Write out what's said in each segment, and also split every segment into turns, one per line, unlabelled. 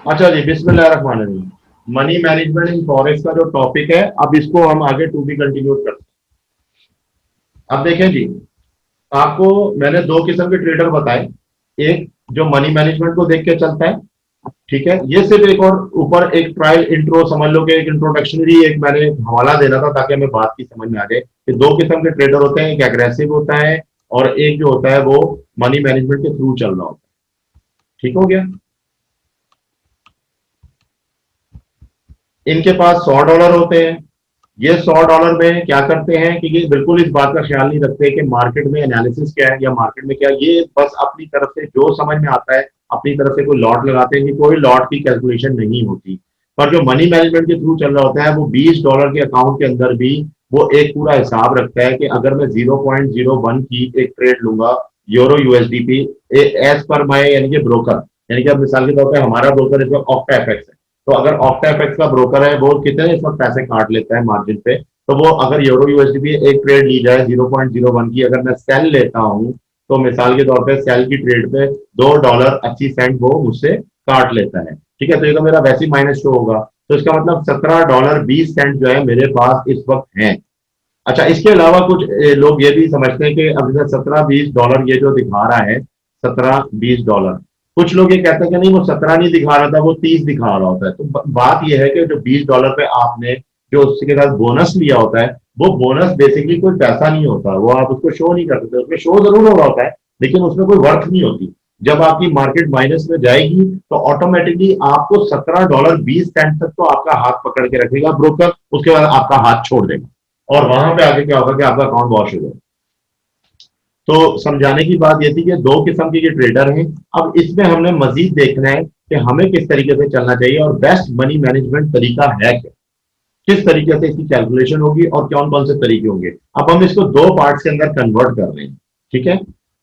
अच्छा जी, बिस्मिल्लाहिर्रहमानिर्रहीम। Money management इन forex का जो टॉपिक है, अब इसको हम आगे टू बी कंटिन्यू करते हैं। अब देखें जी, आपको मैंने दो किस्म के ट्रेडर बताए। एक जो मनी मैनेजमेंट को देख के चलता है, ठीक है। ये सिर्फ एक और ऊपर एक ट्रायल इंट्रो समझ लो कि एक इंट्रोडक्शनरी एक मैंने हवाला देना था ताकि हमें बात की समझ में आ जाए कि दो किस्म के ट्रेडर होते हैं, एक एग्रेसिव होता है और एक जो होता है वो मनी मैनेजमेंट के थ्रू चल रहा होता है। ठीक हो गया। इनके पास $100 होते हैं। ये $100 में क्या करते हैं कि ये बिल्कुल इस बात का ख्याल नहीं रखते कि मार्केट में एनालिसिस क्या है या मार्केट में क्या है। ये बस अपनी तरफ से जो समझ में आता है अपनी तरफ से कोई लॉट लगाते हैं कि कोई लॉट की कैलकुलेशन नहीं होती। पर जो मनी मैनेजमेंट के थ्रू चल रहा होता है वो $20 के अकाउंट के अंदर भी वो एक पूरा हिसाब रखता है कि अगर मैं 0.01 की एक ट्रेड लूंगा यूरो यूएसडीपी एज पर माई यानी कि ब्रोकर, यानी कि अब मिसाल के तौर पर हमारा ब्रोकर इस वक्त ऑक्टा एफएक्स है। तो अगर ऑक्टा एफएक्स का ब्रोकर है वो कितने इस वक्त पैसे काट लेता है मार्जिन पे, तो वो अगर यूरो यूएसडी एक ट्रेड ली जाए 0.01 की, अगर मैं सेल लेता हूं तो मिसाल के तौर पे सेल की ट्रेड पे $2.80 वो मुझसे काट लेता है। ठीक है, तो ये तो मेरा वैसे ही माइनस शो होगा। तो इसका मतलब $17.20 जो है मेरे पास इस वक्त है। अच्छा, इसके अलावा कुछ लोग ये भी समझते हैं कि अब जैसे $17-20 ये जो दिखा रहा है, $17-20, कुछ लोग ये कहते हैं कि नहीं वो 17 नहीं दिखा रहा था, वो 30 दिखा रहा होता है। तो बात यह है कि जो $20 पे आपने जो उसके साथ बोनस लिया होता है, वो बोनस बेसिकली कोई पैसा नहीं होता, वो आप उसको शो नहीं कर सकते। उसमें शो जरूर हो रहा होता है लेकिन उसमें कोई वर्थ नहीं होती। जब आपकी मार्केट माइनस में जाएगी तो ऑटोमेटिकली आपको $17.20 तक तो आपका हाथ पकड़ के रखेगा ब्रोकर, उसके बाद आपका हाथ छोड़ देगा और वहां पे आगे क्या होगा कि आपका अकाउंट वॉश हो जाएगा। तो समझाने की बात यह थी कि दो किस्म के ये ट्रेडर हैं। अब इसमें हमने मजीद देखना है कि हमें किस तरीके से चलना चाहिए और बेस्ट मनी मैनेजमेंट तरीका है क्या, किस तरीके से इसकी कैलकुलेशन होगी और कौन कौन से तरीके होंगे। अब हम इसको दो पार्ट के अंदर कन्वर्ट कर रहे हैं। ठीक है,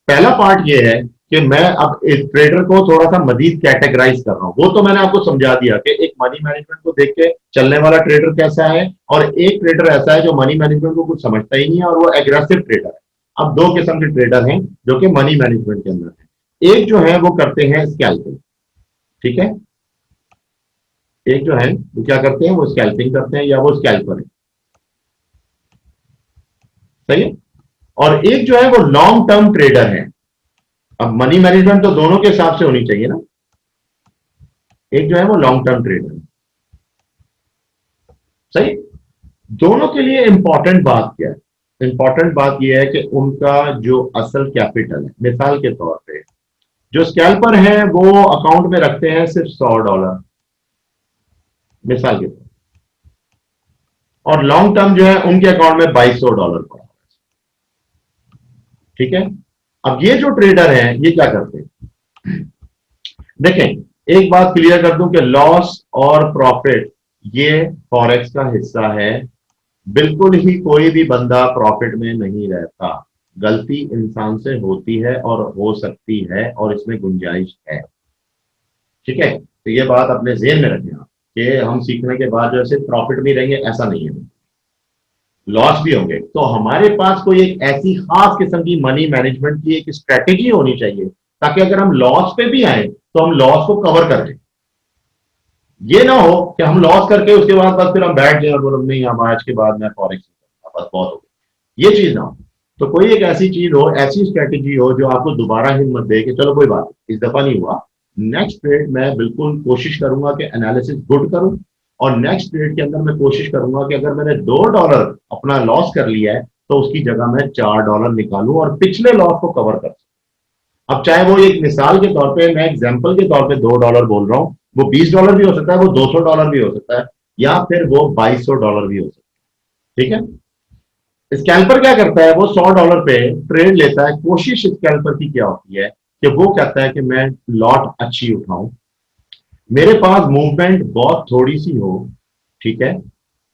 पहला पार्ट ये है कि मैं अब इस ट्रेडर को थोड़ा सा मजीद कैटेगराइज कर रहा हूं। वो तो मैंने आपको समझा दिया कि एक मनी मैनेजमेंट को देख के चलने वाला ट्रेडर कैसा है और एक ट्रेडर ऐसा है जो मनी मैनेजमेंट को कुछ समझता ही नहीं है और वो एग्रेसिव ट्रेडर है। अब दो किस्म के ट्रेडर हैं जो कि मनी मैनेजमेंट के अंदर है। एक जो है वो करते हैं स्कैल्पिंग, ठीक है। एक जो है वो क्या करते हैं, वो स्कैल्पिंग करते हैं या वो स्कैल्पर है, सही है। और एक जो है वो लॉन्ग टर्म ट्रेडर है। अब मनी मैनेजमेंट तो दोनों के हिसाब से होनी चाहिए ना। एक जो है वो लॉन्ग टर्म ट्रेडर है, सही। दोनों के लिए इंपॉर्टेंट बात क्या है, इंपॉर्टेंट बात यह है कि उनका जो असल कैपिटल है। मिसाल के तौर पे जो स्कैल्पर है वो अकाउंट में रखते हैं सिर्फ $100, मिसाल के तौर, और लॉन्ग टर्म जो है उनके अकाउंट में $2200 पड़ा। ठीक है, अब ये जो ट्रेडर हैं ये क्या करते हैं, देखें एक बात क्लियर कर दूं कि लॉस और प्रॉफिट ये फॉरेक्स का हिस्सा है। बिल्कुल ही कोई भी बंदा प्रॉफिट में नहीं रहता। गलती इंसान से होती है और हो सकती है और इसमें गुंजाइश है। ठीक है, तो ये बात अपने जेहन में रखें आप कि हम सीखने के बाद जो है सिर्फ प्रॉफिट में रहेंगे ऐसा नहीं है, लॉस भी होंगे। तो हमारे पास कोई एक ऐसी खास किस्म की मनी मैनेजमेंट की एक स्ट्रेटेजी होनी चाहिए ताकि अगर हम लॉस पे भी आए तो हम लॉस को कवर कर लें। ये ना हो कि हम लॉस करके उसके बाद बस फिर हम बैठ जाए और बोलो नहीं अब आज के बाद मैं फॉरेक्स बस बहुत हो गया, ये चीज ना हो। तो कोई एक ऐसी चीज हो, ऐसी स्ट्रेटेजी हो जो आपको दोबारा हिम्मत दे कि चलो कोई बात इस दफा नहीं हुआ, नेक्स्ट ट्रेड मैं बिल्कुल कोशिश करूंगा कि एनालिसिस गुड करूं और नेक्स्ट ट्रेड के अंदर मैं कोशिश करूंगा कि अगर मैंने $2 अपना लॉस कर लिया है तो उसकी जगह मैं $4 निकालूं और पिछले लॉस को कवर कर सकूं। अब चाहे वो एक मिसाल के तौर पे, मैं एग्जांपल के तौर पे $2 बोल रहा हूं, वो $20 भी हो सकता है, वो $200 भी हो सकता है या फिर वो $2200 भी हो सकता है। ठीक है, स्कैल्पर क्या करता है, वो $100 पे ट्रेड लेता है। कोशिश स्कैल्पर की क्या होती है कि वो कहता है कि मैं लॉट अच्छी उठाऊं, मेरे पास मूवमेंट बहुत थोड़ी सी हो, ठीक है,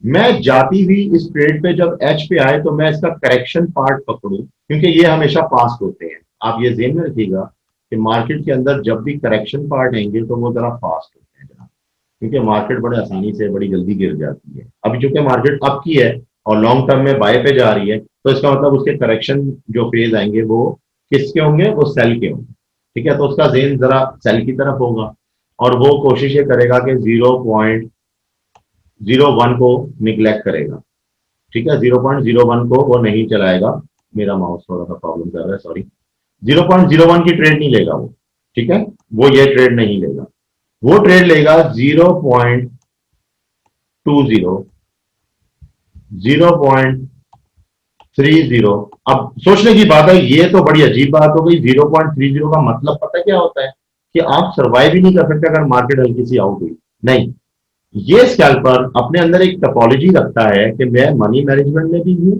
मैं जाती हुई इस ट्रेड पे जब एच पे आए तो मैं इसका करेक्शन पार्ट पकड़ूं क्योंकि ये हमेशा फास्ट होते हैं। आप ये ध्यान में रखिएगा कि मार्केट के अंदर जब भी करेक्शन पार्ट आएंगे तो वो जरा फास्ट होते हैं जरा, क्योंकि मार्केट बड़े आसानी से बड़ी जल्दी गिर जाती है। अभी चूंकि मार्केट अप की है और लॉन्ग टर्म में बाय पे जा रही है तो इसका मतलब उसके करेक्शन जो फेज आएंगे वो किसके होंगे, वो सेल के होंगे। ठीक है, तो उसका जेन जरा सेल की तरफ होगा। और वो कोशिश ये करेगा कि 0.01 को निग्लेक्ट करेगा। ठीक है, 0.01 को वो नहीं चलाएगा। मेरा माउस थोड़ा सा प्रॉब्लम कर रहा है, सॉरी। 0.01 की ट्रेड नहीं लेगा वो। ठीक है, वो ये ट्रेड नहीं लेगा। वो ट्रेड लेगा 0.20, 0.30। अब सोचने की बात है, ये तो बड़ी अजीब बात हो गई। 0.30 का मतलब पता है क्या होता है? कि आप सर्वाइव ही नहीं कर सकते अगर मार्केट हल्की सी आउट हुई। नहीं, ये स्कैल्पर अपने अंदर एक टोपोलॉजी रखता है कि मैं मनी मैनेजमेंट में भी हूं,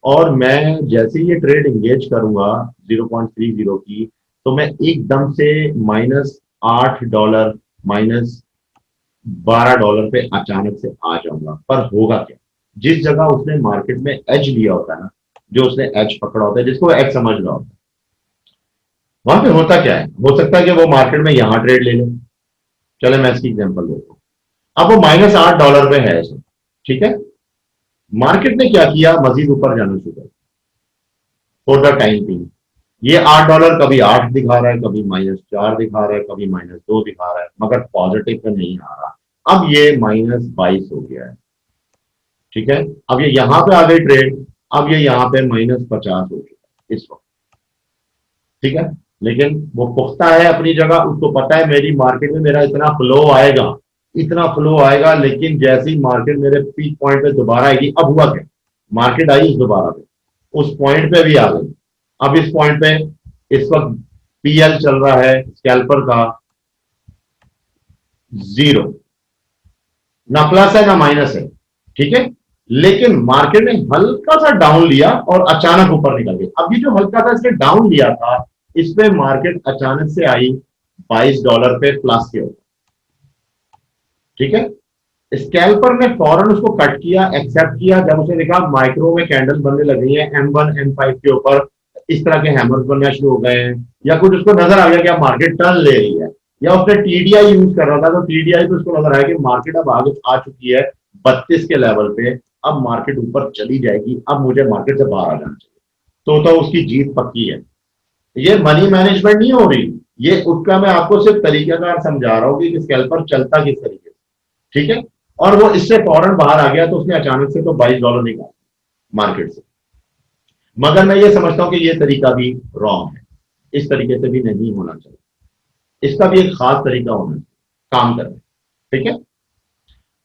और मैं जैसे ही ये ट्रेड एंगेज करूंगा 0.30 की, तो मैं एकदम से -8 डॉलर, -12 डॉलर पे अचानक से आ जाऊंगा। पर होगा क्या? जिस जगह उसने मार्केट में एज लिया होता है ना, जो उसने एज पकड़ा होता है, जिसको एज समझ रहा होता है, वहां पे होता क्या है? हो सकता है कि वो मार्केट में यहां ट्रेड ले ले। चले मैं इसकी एग्जांपल देता हूं। अब वो -8 डॉलर पे है इसमें। ठीक है, मार्केट ने क्या किया? मजीद ऊपर जाना शुरू कर फॉर द टाइम बिंग। ये 8 डॉलर कभी 8 दिखा रहा है, कभी -4 दिखा रहा है, कभी -2 दिखा रहा है, मगर पॉजिटिव पे नहीं आ रहा। अब ये -22 हो गया है। ठीक है, अब ये यहां पे आ गई ट्रेड। अब ये यहां पे -50 हो चुका है इस वक्त। ठीक है, लेकिन वो पुख्ता है अपनी जगह, उसको पता है मेरी मार्केट में मेरा इतना फ्लो आएगा, इतना फ्लो आएगा। लेकिन जैसे ही मार्केट मेरे पीक पॉइंट पे दोबारा आएगी, अब हुआ क्या? मार्केट आई इस दोबारा पे, उस पॉइंट पे भी आ गई। अब इस पॉइंट पे इस वक्त पीएल चल रहा है स्कैल्पर का 0, ना प्लस है ना माइनस है। ठीक है, लेकिन मार्केट ने हल्का सा डाउन लिया और अचानक ऊपर निकल गई। अब ये जो हल्का सा इसने डाउन लिया था, इस पे मार्केट अचानक से आई 22 डॉलर पे प्लस के ऊपर। ठीक है, स्कैल्पर ने फौरन उसको कट किया, एक्सेप्ट किया। जब उसने देखा माइक्रो में कैंडल बनने लगी है M1 M5 के ऊपर, इस तरह के हैमर्स बनना शुरू हो गए हैं, या कुछ उसको नजर आ गया कि अब मार्केट टर्न ले रही है, या उसने टीडीआई यूज कर रहा था, तो टीडीआई पे उसको नजर आया कि मार्केट अब आगे आ चुकी है 32 के लेवल पे, अब मार्केट ऊपर चली जाएगी, अब मुझे मार्केट से बाहर आ जाना चाहिए। तो उसकी जीत पक्की है। ये मनी मैनेजमेंट नहीं हो रही, ये उसका मैं आपको सिर्फ तरीकाकार समझा रहा हूँ कि स्कैल्पर चलता किस तरीके से। ठीक है, और वो इससे फौरन बाहर आ गया, तो उसने अचानक से तो 22 डॉलर निकाला मार्केट से। मगर मैं ये समझता हूं कि ये तरीका भी रॉन्ग है, इस तरीके से भी नहीं होना चाहिए। इसका भी एक खास तरीका होना चाहिए काम करने। ठीक है,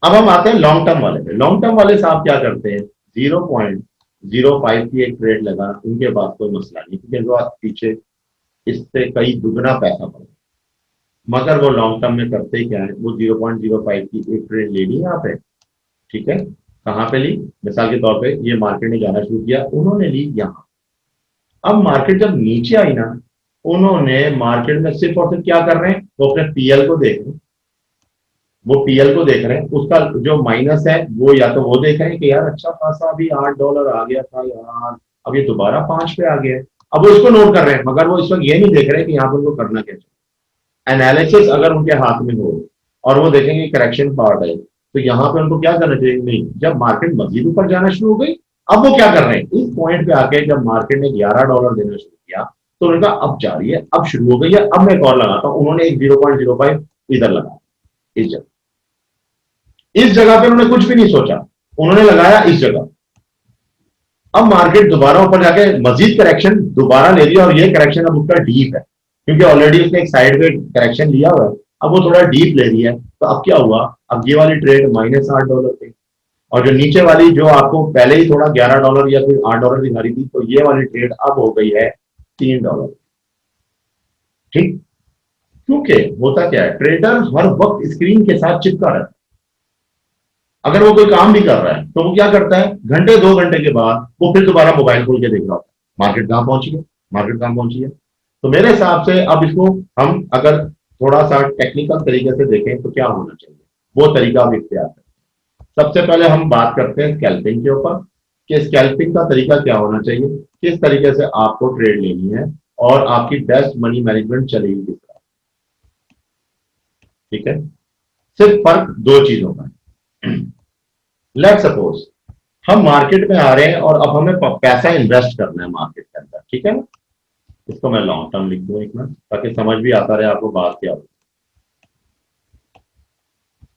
अब हम आते हैं लॉन्ग टर्म वाले पे। लॉन्ग टर्म वाले साहब क्या करते हैं? 0.05 की एक ट्रेड लगा, उनके पास कोई मसला नहीं, क्योंकि वो पीछे इससे कई दुगना पैसा पड़ा। मगर वो लॉन्ग टर्म में करते क्या है? वो 0.05 की एक ट्रेड ले ली यहाँ पे। ठीक है, कहां पे ली? मिसाल के तौर पे ये मार्केट ने जाना शुरू किया, उन्होंने ली यहां। अब मार्केट जब नीचे आई ना, उन्होंने मार्केट में सिर्फ और सिर्फ क्या कर रहे हैं? वो अपने पीएल को देख रहे हैं। वो पीएल को देख रहे हैं, उसका जो माइनस है वो, या तो वो देख रहे हैं कि यार अच्छा खासा अभी 8 डॉलर आ गया था यार, अब ये दोबारा 5 पे आ गया है। अब वो इसको नोट कर रहे हैं, मगर वो इस वक्त ये नहीं देख रहे कि यहाँ पर उनको करना क्या चाहिए। एनालिसिस अगर उनके हाथ में हो और वो देखेंगे करेक्शन पार्ट है, तो यहाँ पे उनको क्या करना चाहिए? नहीं, जब मार्केट मजीद ऊपर जाना शुरू हो गई, अब वो क्या कर रहे हैं? इस पॉइंट पे आके जब मार्केट ने 11 डॉलर देना शुरू किया, तो उन्होंने कहा अब जा रही है, अब शुरू हो गई है, अब मैं एक और लगाता हूं। उन्होंने एक 0.05 इधर लगा, इस जगह। इस जगह पे उन्होंने कुछ भी नहीं सोचा, उन्होंने लगाया इस जगह। अब मार्केट दोबारा ऊपर जाके मजीद करेक्शन दोबारा ले लिया, और ये करेक्शन अब उसका डीप है, क्योंकि ऑलरेडी उसने एक साइड पे करेक्शन लिया हुआ है। अब वो थोड़ा डीप ले रही है, तो अब क्या हुआ? अब ये वाली ट्रेड -8 डॉलर पे, और जो नीचे वाली जो आपको पहले ही थोड़ा 11 डॉलर या फिर 8 डॉलर दिखा रही थी, तो ये वाली ट्रेड अब हो गई है 3 डॉलर। ठीक, क्योंकि होता क्या है, ट्रेडर हर वक्त स्क्रीन के साथ चिपका रहता है। अगर वो कोई काम भी कर रहा है, तो वो क्या करता है? घंटे 2 घंटे के बाद वो फिर दोबारा मोबाइल खोल के देख रहा होता है, मार्केट कहां पहुंची है, मार्केट कहां पहुंची है। तो मेरे हिसाब से अब इसको हम अगर थोड़ा सा टेक्निकल तरीके से देखें, तो क्या होना चाहिए, वो तरीका अब इख्तियार करें। सबसे पहले हम बात करते हैं स्कैल्पिंग के ऊपर, कि स्कैल्पिंग का तरीका क्या होना चाहिए, किस तरीके से आपको ट्रेड लेनी है, और आपकी बेस्ट मनी मैनेजमेंट चलेगी किस तरह। ठीक है, सिर्फ फर्क दो चीजों का है। लेट सपोज हम मार्केट में आ रहे हैं, और अब हमें पैसा इन्वेस्ट करना है मार्केट के अंदर। ठीक है ना, इसको मैं लॉन्ग टर्म लिख दूं एक मिनट, ताकि समझ भी आता रहे आपको बात क्या हो।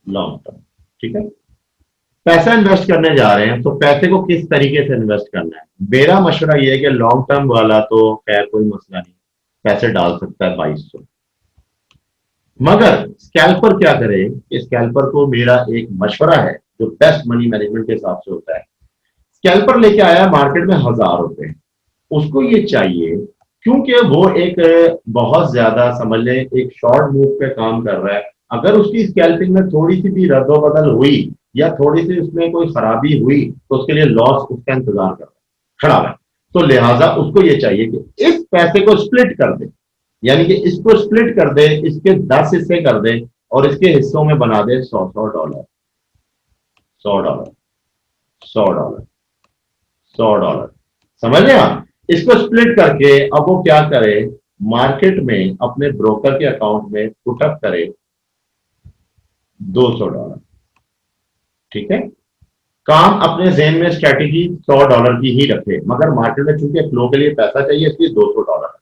Long term. ठीक है, पैसा इन्वेस्ट करने जा रहे हैं तो पैसे को किस तरीके से इन्वेस्ट करना है। मेरा मशवरा यह है कि लॉन्ग टर्म वाला तो खैर कोई मसला नहीं, पैसे डाल सकता है 2200, मगर स्कैल्पर क्या करे। स्कैल्पर को मेरा एक मशवरा है जो बेस्ट मनी मैनेजमेंट के हिसाब से होता है। स्कैल्पर लेके आया मार्केट में 1000 रुपए, उसको ये चाहिए, क्योंकि वो एक बहुत ज्यादा समझ लें एक शॉर्ट मूव पे काम कर रहा है, अगर उसकी स्कैल्पिंग में थोड़ी सी भी रद्दोबदल हुई या थोड़ी सी उसमें कोई खराबी हुई तो उसके लिए लॉस उसका इंतजार कर रहा है, खड़ा है। तो लिहाजा उसको ये चाहिए कि इस पैसे को स्प्लिट कर दे, यानी कि इसको स्प्लिट कर दे, इसके 10 हिस्से कर दे और इसके हिस्सों में बना दे 100 $100, $100, $100, $100। समझ रहे आप, इसको स्प्लिट करके अब वो क्या करे, मार्केट में अपने ब्रोकर के अकाउंट में पुटअप करे $200। ठीक है, काम अपने जेन में स्ट्रेटेजी $100 की ही रखे, मगर मार्केट में चूंकि फ्लो के लिए पैसा चाहिए इसलिए $200,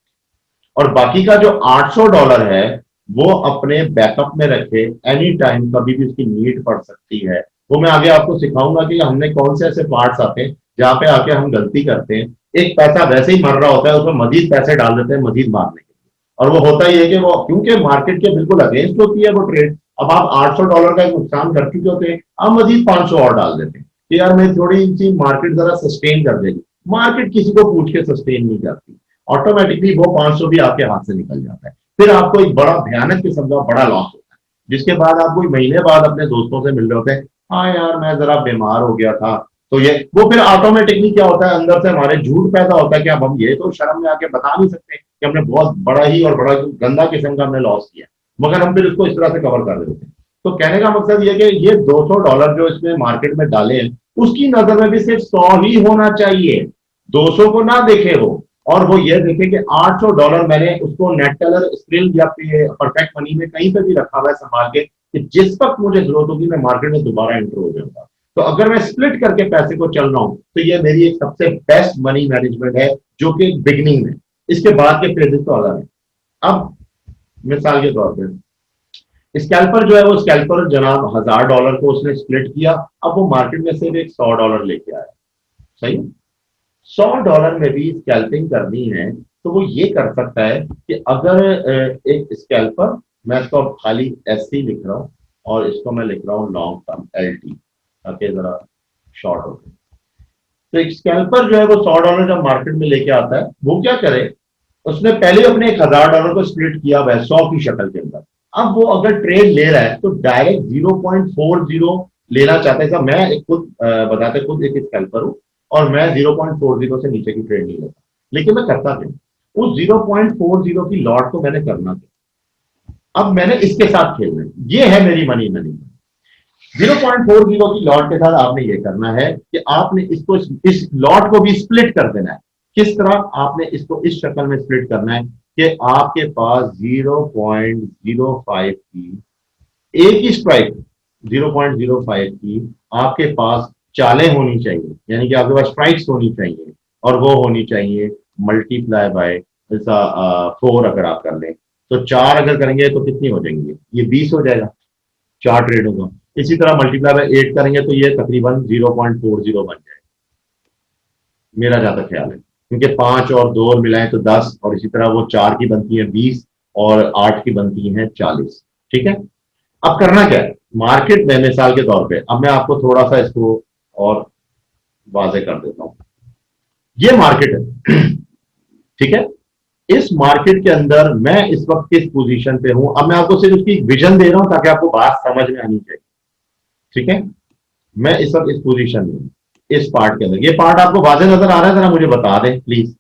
और बाकी का जो $800 है वो अपने बैकअप में रखे, एनी टाइम कभी भी उसकी नीड पड़ सकती है। वो मैं आगे आपको सिखाऊंगा कि हमने कौन से ऐसे पार्ट्स आते हैं जहां पे आके हम गलती करते हैं। एक पैसा वैसे ही मर रहा होता है, उसमें मजीद पैसे डाल देते हैं मजीद मारने के लिए, और वो होता ही है कि वो क्योंकि मार्केट के बिल्कुल अगेंस्ट होती है वो ट्रेड। अब आप $800 का एक नुकसान कर चुके होते हैं, आप मजीद 500 और डाल देते हैं कि यार मैं थोड़ी सी मार्केट जरा सस्टेन कर देगी। मार्केट किसी को पूछ के सस्टेन नहीं करती, ऑटोमेटिकली वो 500 भी आपके हाथ से निकल जाता है। फिर आपको एक बड़ा भयानक किस्म का बड़ा लॉस होता है, जिसके बाद आप कोई महीने बाद अपने दोस्तों से मिल रहे होते हैं, हाँ यार मैं जरा बीमार हो गया था। तो ये वो फिर ऑटोमेटिकली क्या होता है, अंदर से हमारे झूठ पैदा होता है कि अब हम ये तो शर्म में आके बता नहीं सकते कि हमने बहुत बड़ा ही और बड़ा गंदा किस्म का हमने लॉस किया, मगर हम फिर उसको इस तरह से कवर कर देते हैं। तो कहने का मकसद ये कि ये $200 जो इसमें मार्केट में डाले हैं उसकी नजर में भी सिर्फ 100 ही होना चाहिए, 200 को ना देखे वो, और वो ये देखे कि $800 मैंने उसको नेट टेलर स्क्रिल या परफेक्ट मनी में कहीं पे भी रखा हुआ है संभाल के, कि जिस वक्त मुझे जरूरत होगी मैं मार्केट में दोबारा एंटर हो जाऊंगा। तो अगर मैं स्प्लिट करके पैसे को चल रहा हूं तो ये मेरी एक सबसे बेस्ट मनी मैनेजमेंट है, जो कि बिगनिंग में, इसके बाद के फेजेस तो अलग है। अब मिसाल के तौर पर स्कैल्पर जो है वो स्कैल्पर जनाब $1000 को उसने स्प्लिट किया, अब वो मार्केट में से एक $100 लेके आया। सही, $100 में भी स्कैल्पिंग करनी है तो वो ये कर सकता है कि अगर एक स्कैल्पर, मैं इसको खाली SC लिख रहा हूं और इसको मैं लिख रहा हूं लॉन्ग टर्म LT, ताकि जरा शॉर्ट हो जाए। तो एक स्कैल्पर जो है वो $100 जब मार्केट में लेके आता है, वो क्या करे, उसने पहले अपने $1000 को स्प्लिट किया हुआ है 100 की शक्ल के अंदर। अब वो अगर ट्रेड ले रहा है तो डायरेक्ट 0.40 लेना चाहता है। मैं एक खुद बताते खुद एक स्कैल्पर हूं और मैं 0.40 से नीचे की ट्रेड नहीं लेता, लेकिन मैं करता था उस 0.40 की लॉट को मैंने करना था। अब मैंने इसके साथ खेलना है, ये है मेरी मनी मैनेजमेंट। 0.40 की लॉट के साथ आपने ये करना है कि आपने इसको इस लॉट को भी स्प्लिट कर देना है। किस तरह, आपने इसको इस शक्ल में स्प्लिट करना है कि आपके पास 0.05 की एक ही स्ट्राइक, 0.05 की आपके पास चालें होनी चाहिए, यानी कि आपके पास स्ट्राइक्स होनी चाहिए, और वो होनी चाहिए मल्टीप्लाई बाय जैसा 4 अगर आप कर लें तो 4 अगर करेंगे तो कितनी हो जाएंगी, ये 20 हो जाएगा 4 ट्रेडों का। इसी तरह मल्टीप्लाई बाय 8 करेंगे तो ये तकरीबन 0.40 बन जाएगा, मेरा ज्यादा ख्याल है, क्योंकि 5 और 2 मिलाएं तो 10, और इसी तरह वो 4 की बनती है 20 और 8 की बनती है 40। ठीक है, अब करना क्या है मार्केट में, मिसाल के तौर पे अब मैं आपको थोड़ा सा इसको और वाजे कर देता हूं। ये मार्केट है ठीक है, इस मार्केट के अंदर मैं इस वक्त किस पोजीशन पे हूं, अब मैं आपको सिर्फ उसकी विजन दे रहा हूं ताकि आपको बात समझ में आनी चाहिए। ठीक है, मैं इस वक्त इस पोजीशन में हूं, इस पार्ट के अंदर। ये पार्ट आपको वाजे नजर आ रहा है, जरा मुझे बता दें प्लीज।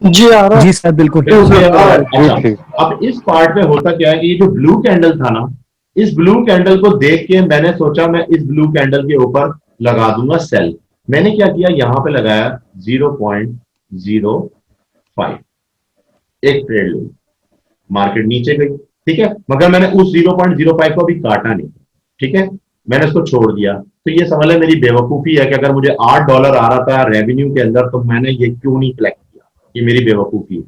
जी आ रहा
जी सर, बिल्कुल।
अच्छा, अब इस पार्ट में होता क्या है कि ये जो ब्लू कैंडल था ना, इस ब्लू कैंडल को देख के मैंने सोचा मैं इस ब्लू कैंडल के ऊपर लगा दूंगा सेल। मैंने क्या किया, यहां पे लगाया 0.05, एक ट्रेड ली, मार्केट नीचे गई। ठीक है, मगर मैंने उस 0.05 को भी काटा नहीं। ठीक है, मैंने उसको छोड़ दिया। तो ये समझ लें मेरी बेवकूफी है कि अगर मुझे $8 आ रहा था रेवेन्यू के अंदर तो मैंने ये क्यों नहीं कलेक्ट किया, ये मेरी बेवकूफी है।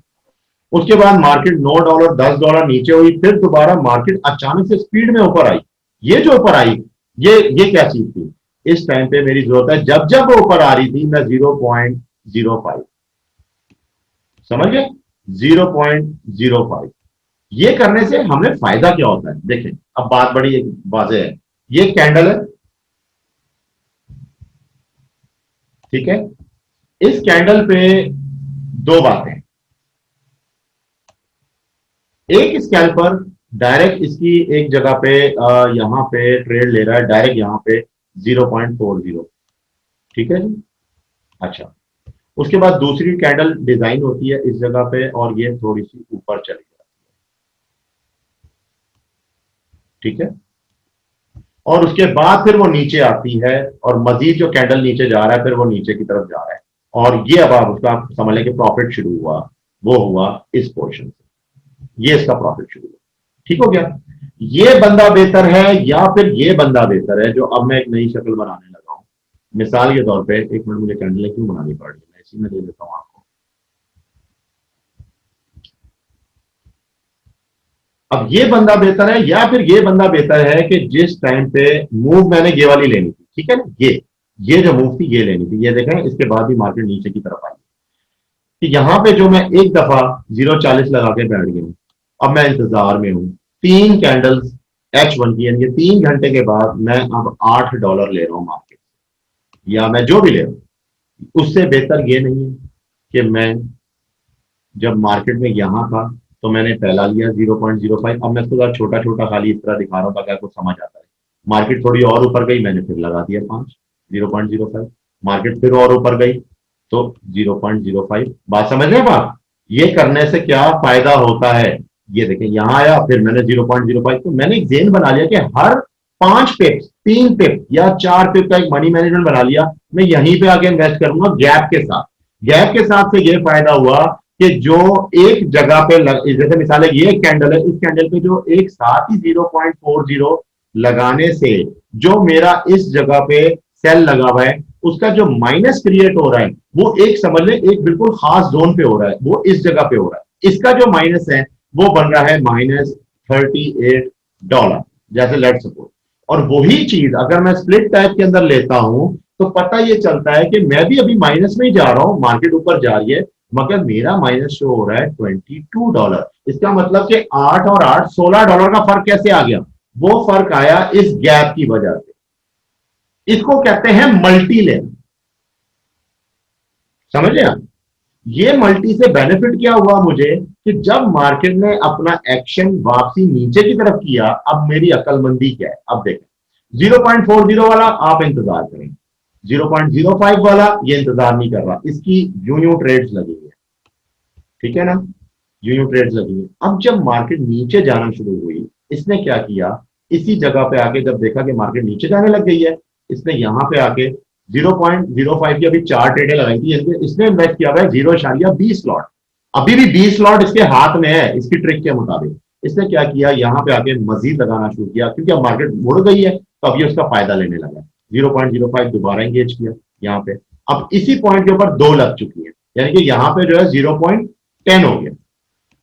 उसके बाद मार्केट $9 $10 नीचे हुई, फिर दोबारा मार्केट अचानक से स्पीड में ऊपर आई। ये जो ऊपर आई, ये क्या चीज थी? इस टाइम पे मेरी जरूरत है, जब जब वो ऊपर आ रही थी मैं 0.05, समझ गए? 0.05। ये करने से हमें फायदा क्या होता है देखें। अब बात बड़ी वाज़ेह है। ये कैंडल है, ठीक है? इस कैंडल पे दो बातें। एक स्कैल्पर डायरेक्ट इसकी एक जगह पे यहां पे ट्रेड ले रहा है, डायरेक्ट यहां पे 0.40, ठीक है जी? अच्छा, उसके बाद दूसरी कैंडल डिजाइन होती है इस जगह पे और ये थोड़ी सी ऊपर चली जाती है, ठीक है? और उसके बाद फिर वो नीचे आती है और मजीद जो कैंडल नीचे जा रहा है फिर वो नीचे की तरफ जा रहा है, और ये अब आप उसका समझ लें कि प्रॉफिट शुरू हुआ, वो हुआ इस पोर्शन से, ये इसका प्रॉफिट शुरू हुआ। ठीक हो गया? ये बंदा बेहतर है या फिर ये बंदा बेहतर है? जो अब मैं एक नई शक्ल बनाने लगा हूं, मिसाल के तौर पे, एक मिनट, मुझे कैंडल क्यों बनानी पड़ रही है, मैं इसी में दे देता हूं आपको। अब ये बंदा बेहतर है या फिर ये बंदा बेहतर है कि जिस टाइम पे मूव मैंने ये वाली लेनी थी, ठीक है ना, ये जो मूव थी ये लेनी थी, ये देखें इसके बाद भी मार्केट नीचे की तरफ आई कि यहां पे जो मैं एक दफा 0.40 लगा के बैठ गया हूं, अब मैं इंतजार में हूं 3 कैंडल्स H1 की, यानी 3 घंटे के बाद मैं अब $8 ले रहा हूं मार्केट, या मैं जो भी ले रहा हूं, उससे बेहतर ये नहीं है कि मैं जब मार्केट में यहां था तो मैंने पहला लिया 0.05, अब मैं थोड़ा छोटा छोटा खाली इस तरह दिखा रहा हूं ताकि आपको समझ आता है। मार्केट थोड़ी और ऊपर गई, मैंने फिर लगा दिया 5, 0.05, मार्केट फिर और ऊपर गई तो 0.05। बात समझ रहे हैं आप? ये करने से क्या फायदा होता है? ये देखें यहां आया, फिर मैंने 0.05, तो मैंने एक जेन बना लिया कि हर 5 पिप्स, 3 पिप या 4 पिप का एक मनी मैनेजमेंट बना लिया, मैं यहीं पे आके इन्वेस्ट करूंगा गैप के साथ। गैप के साथ से ये फायदा हुआ कि जो एक जगह पे जैसे मिसाल है ये कैंडल है, इस कैंडल पे जो एक साथ ही 0.40 लगाने से जो मेरा इस जगह पे सेल लगा हुआ है उसका जो माइनस क्रिएट हो रहा है वो एक समझ ले एक बिल्कुल खास जोन पे हो रहा है, वो इस जगह पे हो रहा है। इसका जो माइनस है वो बन रहा है -$38, जैसे लेट सपोज। और वही चीज अगर मैं स्प्लिट टाइप के अंदर लेता हूं तो पता ये चलता है कि मैं भी अभी माइनस में ही जा रहा हूं, मार्केट ऊपर जा रही है मगर मेरा माइनस शो हो रहा है $22। इसका मतलब कि 8 और 8 $16 का फर्क कैसे आ गया? वो फर्क आया इस गैप की वजह से। इसको कहते हैं मल्टी लेना, समझ लिया? ये मल्टी से बेनिफिट क्या हुआ मुझे कि जब मार्केट ने अपना एक्शन वापसी नीचे की तरफ किया, अब मेरी अकलमंदी क्या है? अब देखें 0.40 वाला आप इंतजार करें, 0.05 वाला ये इंतजार नहीं कर रहा, इसकी यूं ट्रेड्स लगी है, ठीक है ना, यूं ट्रेड्स लगी है। अब जब मार्केट नीचे जाना शुरू हुई, इसने क्या किया, इसी जगह पे आके जब देखा कि मार्केट नीचे जाने लग गई है, इसने यहां पे आके 0.05 की अभी 4 ट्रेडें लगाई थी, इसने इन्वेस्ट किया हुआ है 0.20 स्लॉट, अभी भी 20 स्लॉट इसके हाथ में है इसकी ट्रिक के मुताबिक। इसने क्या किया, यहां पे आके मजीद लगाना शुरू किया क्योंकि अब मार्केट मुड़ गई है तो अब ये उसका फायदा लेने लगा। 0.05 दोबारा एंगेज किया यहाँ पे, अब इसी पॉइंट के ऊपर 2 लग चुकी है, यानी कि यहाँ पे जो है 0.10 हो गया,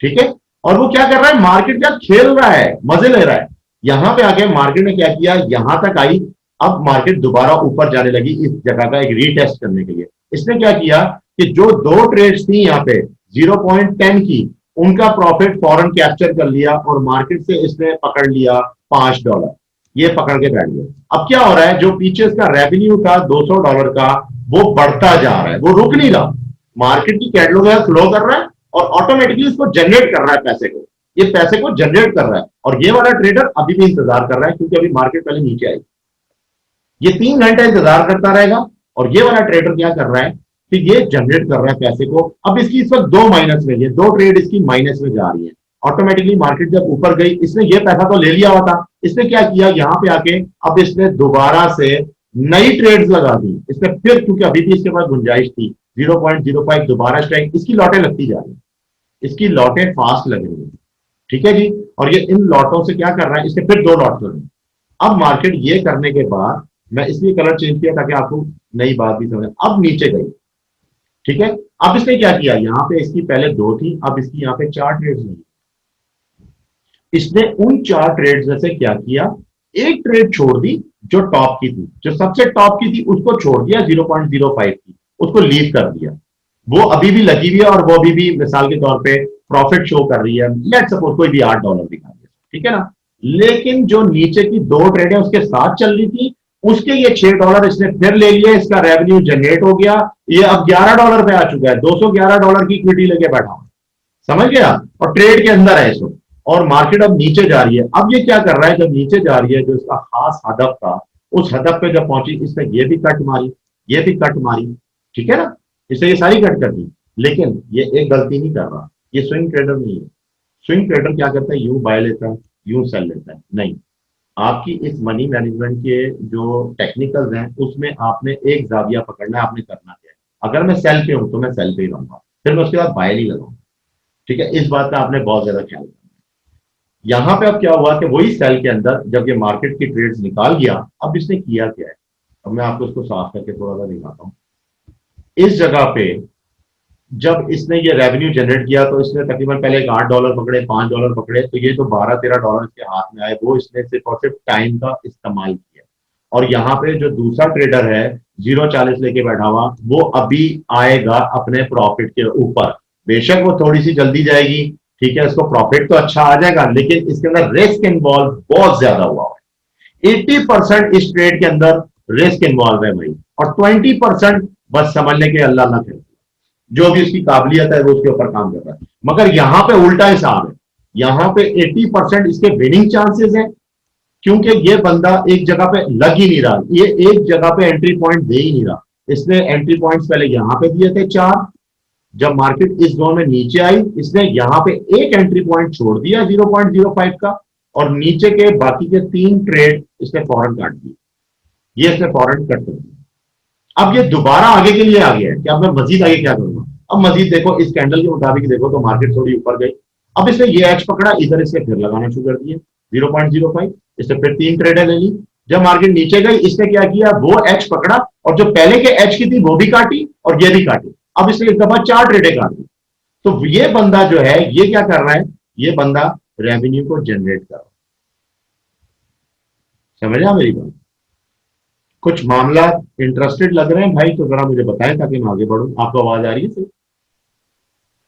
ठीक है? और वो क्या कर रहा है, मार्केट क्या खेल रहा है, मजे ले रहा है। यहां पे आके मार्केट ने क्या किया, यहां तक आई, अब मार्केट दोबारा ऊपर जाने लगी इस जगह का एक रीटेस्ट करने के लिए। इसने क्या किया कि जो 2 ट्रेड्स थी यहाँ पे 0.10 की, उनका प्रॉफिट फौरन कैप्चर कर लिया और मार्केट से इसने पकड़ लिया $5, ये पकड़ के बैठ गया। अब क्या हो रहा है, जो पीछे इसका रेवेन्यू था $200 का, वो बढ़ता जा रहा है, वो रुक नहीं रहा, मार्केट की कैंडलों के साथ फ्लो कर रहा है और ऑटोमेटिकली इसको जनरेट कर रहा है पैसे को, ये पैसे को जनरेट कर रहा है। और ये वाला ट्रेडर अभी भी इंतजार कर रहा है क्योंकि अभी मार्केट पहले नीचे आई, ये 3 घंटे इंतजार करता रहेगा। और ये वाला ट्रेडर क्या कर रहा है कि ये जनरेट कर रहा है पैसे को। अब इसकी इस वक्त 2 माइनस में, ये 2 ट्रेड इसकी माइनस में जा रही है। ऑटोमेटिकली मार्केट जब ऊपर गई, इसने ये पैसा तो ले लिया हुआ था, इसने क्या किया, यहां पे आके अब इसने दोबारा से नई ट्रेड्स लगा दी। इसने फिर, क्योंकि अभी भी इसके पास गुंजाइश थी, 0.05 दोबारा स्ट्राइक, इसकी लॉटें लगती जा रही है, इसकी लॉटें फास्ट लग रही है, ठीक है जी। और ये इन लॉटों से क्या कर रहा है, इसने फिर 2 लॉट लगे। अब मार्केट ये करने के बाद, मैं इसलिए कलर चेंज किया ताकि आपको नई बात भी समझ, अब नीचे गई, ठीक है। अब इसने क्या किया, यहां पे इसकी पहले दो थी, अब इसकी यहां पे चार ट्रेड्स नहीं। इसने उन चार ट्रेड्स में से क्या किया, एक ट्रेड छोड़ दी जो टॉप की थी, जो सबसे टॉप की थी उसको छोड़ दिया, 0.05 की, उसको लीव कर दिया। वो अभी भी लगी हुई है और वो अभी भी मिसाल के तौर पे प्रॉफिट शो कर रही है, लेट सपोज कोई भी $8 दिखा दिया, ठीक है ना। लेकिन जो नीचे की दो ट्रेड है उसके साथ चल रही थी, उसके ये $6 इसने फिर ले लिया, इसका रेवेन्यू जनरेट हो गया, ये अब $11 पे आ चुका है, $211 की इक्विटी लेके बैठा हूं, समझ गया। और ट्रेड के अंदर है इसको, और मार्केट अब नीचे जा रही है। अब ये क्या कर रहा है, जब नीचे जा रही है, जो इसका खास हदफ था, उस हदफ पे जब पहुंची, इसने ये भी कट मारी, ये भी कट मारी, ठीक है ना, इसने ये सारी कट कर दी। लेकिन ये एक गलती नहीं कर रहा, ये स्विंग ट्रेडर नहीं है। स्विंग ट्रेडर क्या करता है, यूं बाय लेता है, यूं सेल लेता है, नहीं। आपकी इस मनी मैनेजमेंट के जो टेक्निकल्स हैं, उसमें आपने एक जाविया पकड़ना है, आपने करना क्या है। अगर मैं सेल पे हूं तो मैं सेल पे ही रहूंगा, फिर मैं उसके बाद बाय नहीं लगाऊंगा, ठीक है। इस बात का आपने बहुत ज्यादा ख्याल रखना। यहां पे अब क्या हुआ कि वही सेल के अंदर जब ये मार्केट की ट्रेड्स निकाल गया, अब इसने किया क्या है, अब मैं आपको इसको साफ करके थोड़ा सा दिखाता हूं। इस जगह पे जब इसने ये रेवेन्यू जनरेट किया, तो इसने तकरीबन पहले एक $8 पकड़े, $5 पकड़े, तो ये जो $12-13 इसके हाथ में आए, वो इसने सिर्फ और सिर्फ टाइम का इस्तेमाल किया। और यहाँ पे जो दूसरा ट्रेडर है 0.40 लेके बैठा हुआ, वो अभी आएगा अपने प्रॉफिट के ऊपर। बेशक वो थोड़ी सी जल्दी जाएगी, ठीक है, इसको प्रॉफिट तो अच्छा आ जाएगा, लेकिन इसके अंदर रिस्क इन्वॉल्व बहुत ज्यादा हुआ है। 80% इस ट्रेड के अंदर रिस्क इन्वॉल्व है भाई, और 20% बस समझने के अल्लाह ना करे, जो भी उसकी काबिलियत है वो उसके ऊपर काम कर रहा है। मगर यहां पे उल्टा हिसाब है, यहां पे 80% इसके विनिंग चांसेस हैं, क्योंकि ये बंदा एक जगह पे लग ही नहीं रहा, ये एक जगह पे एंट्री पॉइंट दे ही नहीं रहा। इसने एंट्री पॉइंट्स पहले यहां पे दिए थे 4, जब मार्केट इस जोन में नीचे आई, इसने यहां पे एक एंट्री पॉइंट छोड़ दिया 0.05 का, और नीचे के बाकी के 3 ट्रेड इसने फौरन काट दिए, ये इसने फौरन कट कर दिया। अब ये दोबारा आगे के लिए आ गया है कि अब मैं मजीद आगे क्या करूंगा। अब मजीद देखो, इस कैंडल के मुताबिक देखो तो मार्केट थोड़ी ऊपर गई, अब इसने ये एच पकड़ा, इधर इसने फिर लगाना शुरू कर दिया 0.05, इसने फिर 3 ट्रेडें ले ली। जब मार्केट नीचे गई, इसने क्या किया, वो एच पकड़ा, और जो पहले के एच की थी वो भी काटी और ये भी काटी, अब इसने एक दफा 4 ट्रेडें काट दी। तो ये बंदा जो है, ये क्या कर रहा है, ये बंदा रेवेन्यू को जनरेट कर रहा है। समझा मेरी बात। कुछ मामला इंटरेस्टेड लग रहे हैं भाई, तो जरा मुझे बताएं ताकि मैं आगे बढ़ूं। आपको आवाज आ रही है,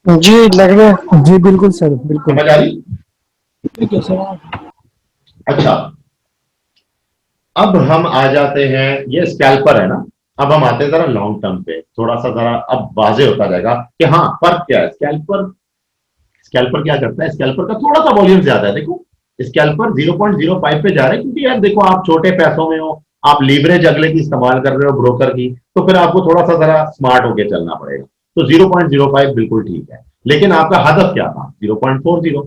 जी लग रहा है।
जी बिल्कुल सर, बिल्कुल।
समझ आ रही।
ठीक है सर।
अच्छा, अब हम आ जाते हैं, ये स्कैल्पर है ना, अब हम आते हैं जरा लॉन्ग टर्म पे, थोड़ा सा जरा अब वाजे होता जाएगा कि हाँ फर्क क्या है। स्कैल्पर, स्कैल्पर क्या करता है, स्कैल्पर का थोड़ा सा वॉल्यूम ज्यादा है। देखो स्कैल्पर 0.05 पे जा रहा है, क्योंकि यार देखो आप छोटे पैसों में हो, आप लीवरेज अगले की इस्तेमाल कर रहे हो, ब्रोकर की, तो फिर आपको थोड़ा सा जरा स्मार्ट होके चलना पड़ेगा। तो 0.05 बिल्कुल ठीक है, लेकिन आपका हदफ क्या था, 0.40,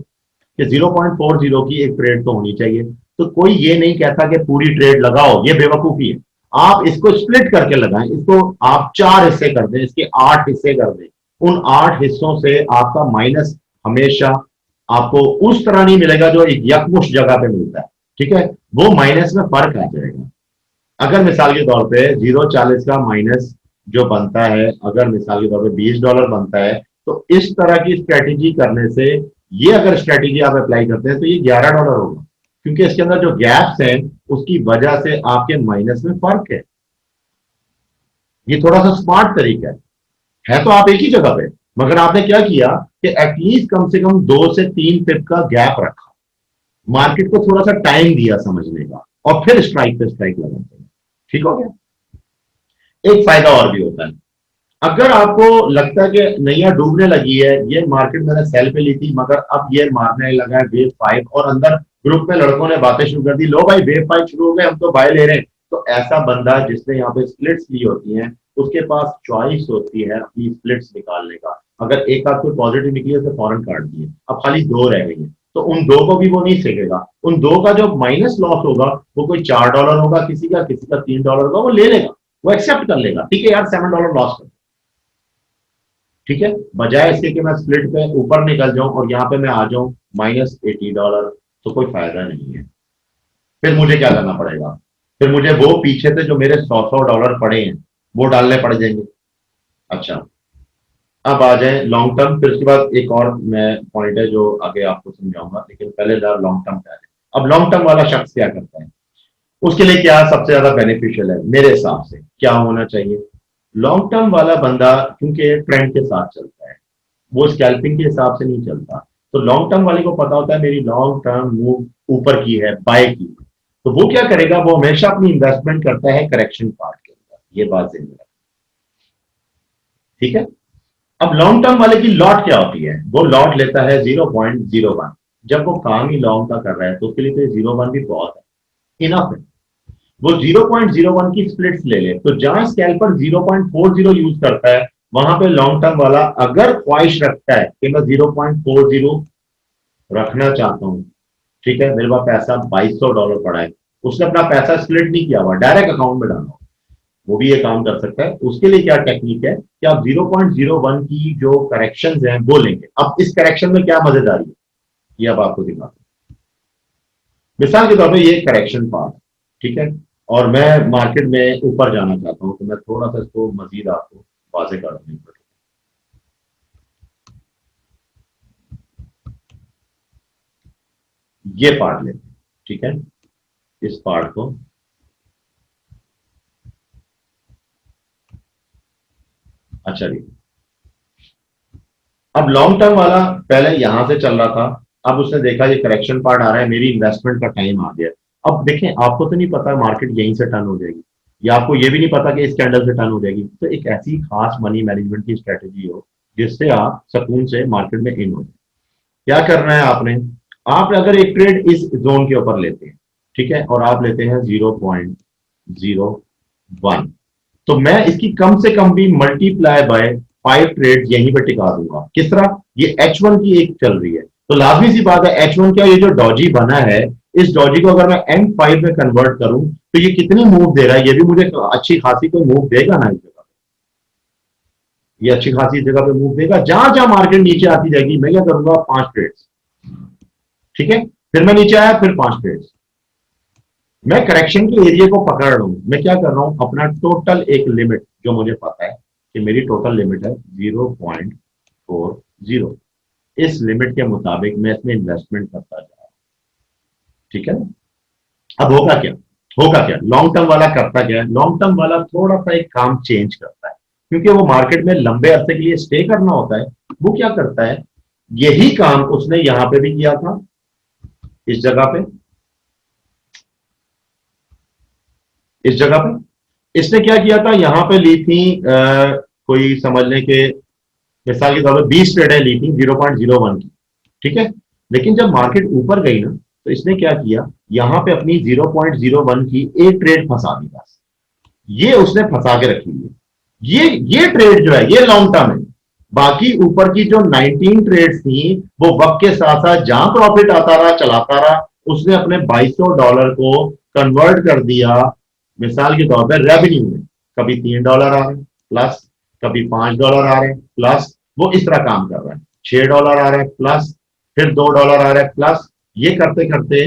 कि 0.40 की एक ट्रेड तो होनी चाहिए। तो कोई ये नहीं कहता कि पूरी ट्रेड लगाओ, ये बेवकूफी है। आप इसको स्प्लिट करके लगाएं, इसको आप 4 हिस्से कर दें, इसके 8 हिस्से कर दें। उन 8 हिस्सों से आपका माइनस हमेशा आपको उस तरह नहीं मिलेगा जो एक यकमुश्त जगह पे मिलता है, ठीक है, वो माइनस में फर्क आ जाएगा। अगर मिसाल के तौर पे 0.40 का माइनस जो बनता है, अगर मिसाल के तौर पे $20 बनता है, तो इस तरह की स्ट्रेटेजी करने से, ये अगर स्ट्रेटेजी आप अप्लाई करते हैं, तो ये $11 होगा, क्योंकि इसके अंदर जो गैप्स हैं उसकी वजह से आपके माइनस में फर्क है। ये थोड़ा सा स्मार्ट तरीका है तो आप एक ही जगह पे, मगर आपने क्या किया कि एटलीस्ट कम से कम 2 से 3 पिप का गैप रखा, मार्केट को थोड़ा सा टाइम दिया समझने का, और फिर स्ट्राइक पे स्ट्राइक लगाते हैं। ठीक हो गया। एक फायदा और भी होता है, अगर आपको लगता है कि नैया डूबने लगी है, ये मार्केट मैंने सेल पे ली थी मगर अब ये मारने लगा है वेव 5, और अंदर ग्रुप में लड़कों ने बातें शुरू कर दी, लो भाई वेव 5 शुरू हो गए, हम तो बाय ले रहे हैं। तो ऐसा बंदा जिसने यहाँ पे स्प्लिट्स ली होती हैं, उसके पास चॉइस होती है अपनी स्प्लिट्स निकालने का। अगर एक आध कोई पॉजिटिव निकली है तो फौरन काट दिए, अब खाली 2 रह गई है, तो उन 2 को भी वो नहीं सेकेगा। उन 2 का जो माइनस लॉस होगा, वो कोई $4 होगा, किसी का $3 होगा, वो ले लेगा, वो एक्सेप्ट कर लेगा, ठीक है यार $7 लॉस कर, ठीक है, बजाय इसके कि मैं स्प्लिट पे ऊपर निकल जाऊं और यहां पे मैं आ जाऊं -$80, तो कोई फायदा नहीं है। फिर मुझे क्या करना पड़ेगा, फिर मुझे वो पीछे से जो मेरे $100 पड़े हैं वो डालने पड़ जाएंगे। अच्छा, अब आ जाए लॉन्ग टर्म, फिर उसके बाद एक और मैं पॉइंट है जो आगे आपको समझाऊंगा, लेकिन पहले जरा लॉन्ग टर्म पे आ जाए। अब लॉन्ग टर्म वाला शख्स क्या करता है, उसके लिए क्या सबसे ज्यादा बेनिफिशियल है मेरे हिसाब से, क्या होना चाहिए? लॉन्ग टर्म वाला बंदा क्योंकि ट्रेंड के साथ चलता है, वो स्कैल्पिंग के हिसाब से नहीं चलता। तो लॉन्ग टर्म वाले को पता होता है मेरी लॉन्ग टर्म मूव ऊपर की है, बाय की है। तो वो क्या करेगा, वो हमेशा अपनी इन्वेस्टमेंट करता है करेक्शन पार्ट के अंदर, ये बात ध्यान में रखना, ठीक है। अब लॉन्ग टर्म वाले की लॉट क्या होती है, वो लॉट लेता है 0.01। जब वो काम ही लॉन्ग का कर रहा है तो उसके लिए तो 0.1 भी बहुत है, इनफ है। वो 0.01 की स्प्लिट्स ले ले, तो जहां स्कैल्पर 0.40 यूज करता है, वहां पे लॉन्ग टर्म वाला अगर ख्वाहिश रखता है कि मैं 0.40 रखना चाहता हूं, ठीक है, मेरे पास पैसा $2200 पड़ा है, उसने अपना पैसा स्प्लिट नहीं किया हुआ, डायरेक्ट अकाउंट में डाला, वो भी ये काम कर सकता है। उसके लिए क्या टेक्निक है कि आप 0.01 की जो करेक्शन हैं वो लेंगे। अब इस करेक्शन में क्या मजेदारी है, ये अब आपको दिखाता हूं। मिसाल के तौर पर ये करेक्शन पार्ट, ठीक है, और मैं मार्केट में ऊपर जाना चाहता हूं, तो मैं थोड़ा सा इसको मजीद आपको वाजे कर दूं। ये पार्ट लेते हैं, ठीक है, इस पार्ट को, अच्छा जी। अब लॉन्ग टर्म वाला पहले यहां से चल रहा था, अब उसने देखा ये करेक्शन पार्ट आ रहा है, मेरी इन्वेस्टमेंट का टाइम आ गया। अब देखें, आपको तो नहीं पता मार्केट यहीं से टर्न हो जाएगी, या आपको ये भी नहीं पता कि इस कैंडल से टर्न हो जाएगी। तो एक ऐसी खास मनी मैनेजमेंट की स्ट्रेटेजी हो जिससे आप सुकून से मार्केट में इन हो जाए। क्या करना है आपने, आप अगर एक ट्रेड इस जोन के ऊपर लेते हैं, ठीक है, और आप लेते हैं 0.01, तो मैं इसकी कम से कम भी मल्टीप्लाई बाय 5 ट्रेड यहीं पे टिका दूंगा। किस तरह, ये H1 की एक चल रही है, तो लाजमी सी बात है H1 क्या, ये जो डॉजी बना है, इस डॉजी को अगर मैं M5 में कन्वर्ट करूं तो ये कितनी मूव दे रहा है, ये भी मुझे अच्छी खासी कोई मूव देगा ना इस जगह पे। ये अच्छी खासी जगह पे मूव देगा, जहां जहां मार्केट नीचे आती जाएगी मैं क्या करूंगा, 5 ट्रेड्स, ठीक है, फिर मैं नीचे आया, फिर 5 ट्रेड्स। मैं करेक्शन के एरिया को पकड़ रहा हूं, मैं क्या कर रहा हूं, अपना टोटल एक लिमिट जो मुझे पता है कि मेरी टोटल लिमिट है 0.40, इस लिमिट के मुताबिक मैं इसमें इन्वेस्टमेंट करता जा रहा हूं, ठीक है। अब होगा क्या लॉन्ग टर्म वाला करता क्या है, लॉन्ग टर्म वाला थोड़ा सा एक काम चेंज करता है, क्योंकि वो मार्केट में लंबे अरसे के लिए स्टे करना होता है। वो क्या करता है, यही काम उसने यहां पे भी किया था, इस जगह पे, इस जगह पे इसने क्या किया था, यहां पे ली थी कोई समझ लें कि मिसाल के तौर पर 20 ट्रेडें ली थी 0.01 की, ठीक है। लेकिन जब मार्केट ऊपर गई ना, तो इसने क्या किया, यहां पे अपनी 0.01 की एक ट्रेड फंसा दी, बस ये उसने फंसा के रखी है। ये ट्रेड जो है ये लॉन्ग टर्म है। बाकी ऊपर की जो 19 ट्रेड्स थी, वो वक्त के साथ साथ जहां प्रॉफिट आता रहा चलाता रहा, उसने अपने $2200 को कन्वर्ट कर दिया मिसाल के तौर पर रेवेन्यू में। कभी $3 आ रहे हैं प्लस, कभी $5 आ रहे हैं प्लस, वो इस तरह काम कर रहा है। $6 आ रहे हैं प्लस, फिर $2 आ रहे हैं प्लस। ये करते करते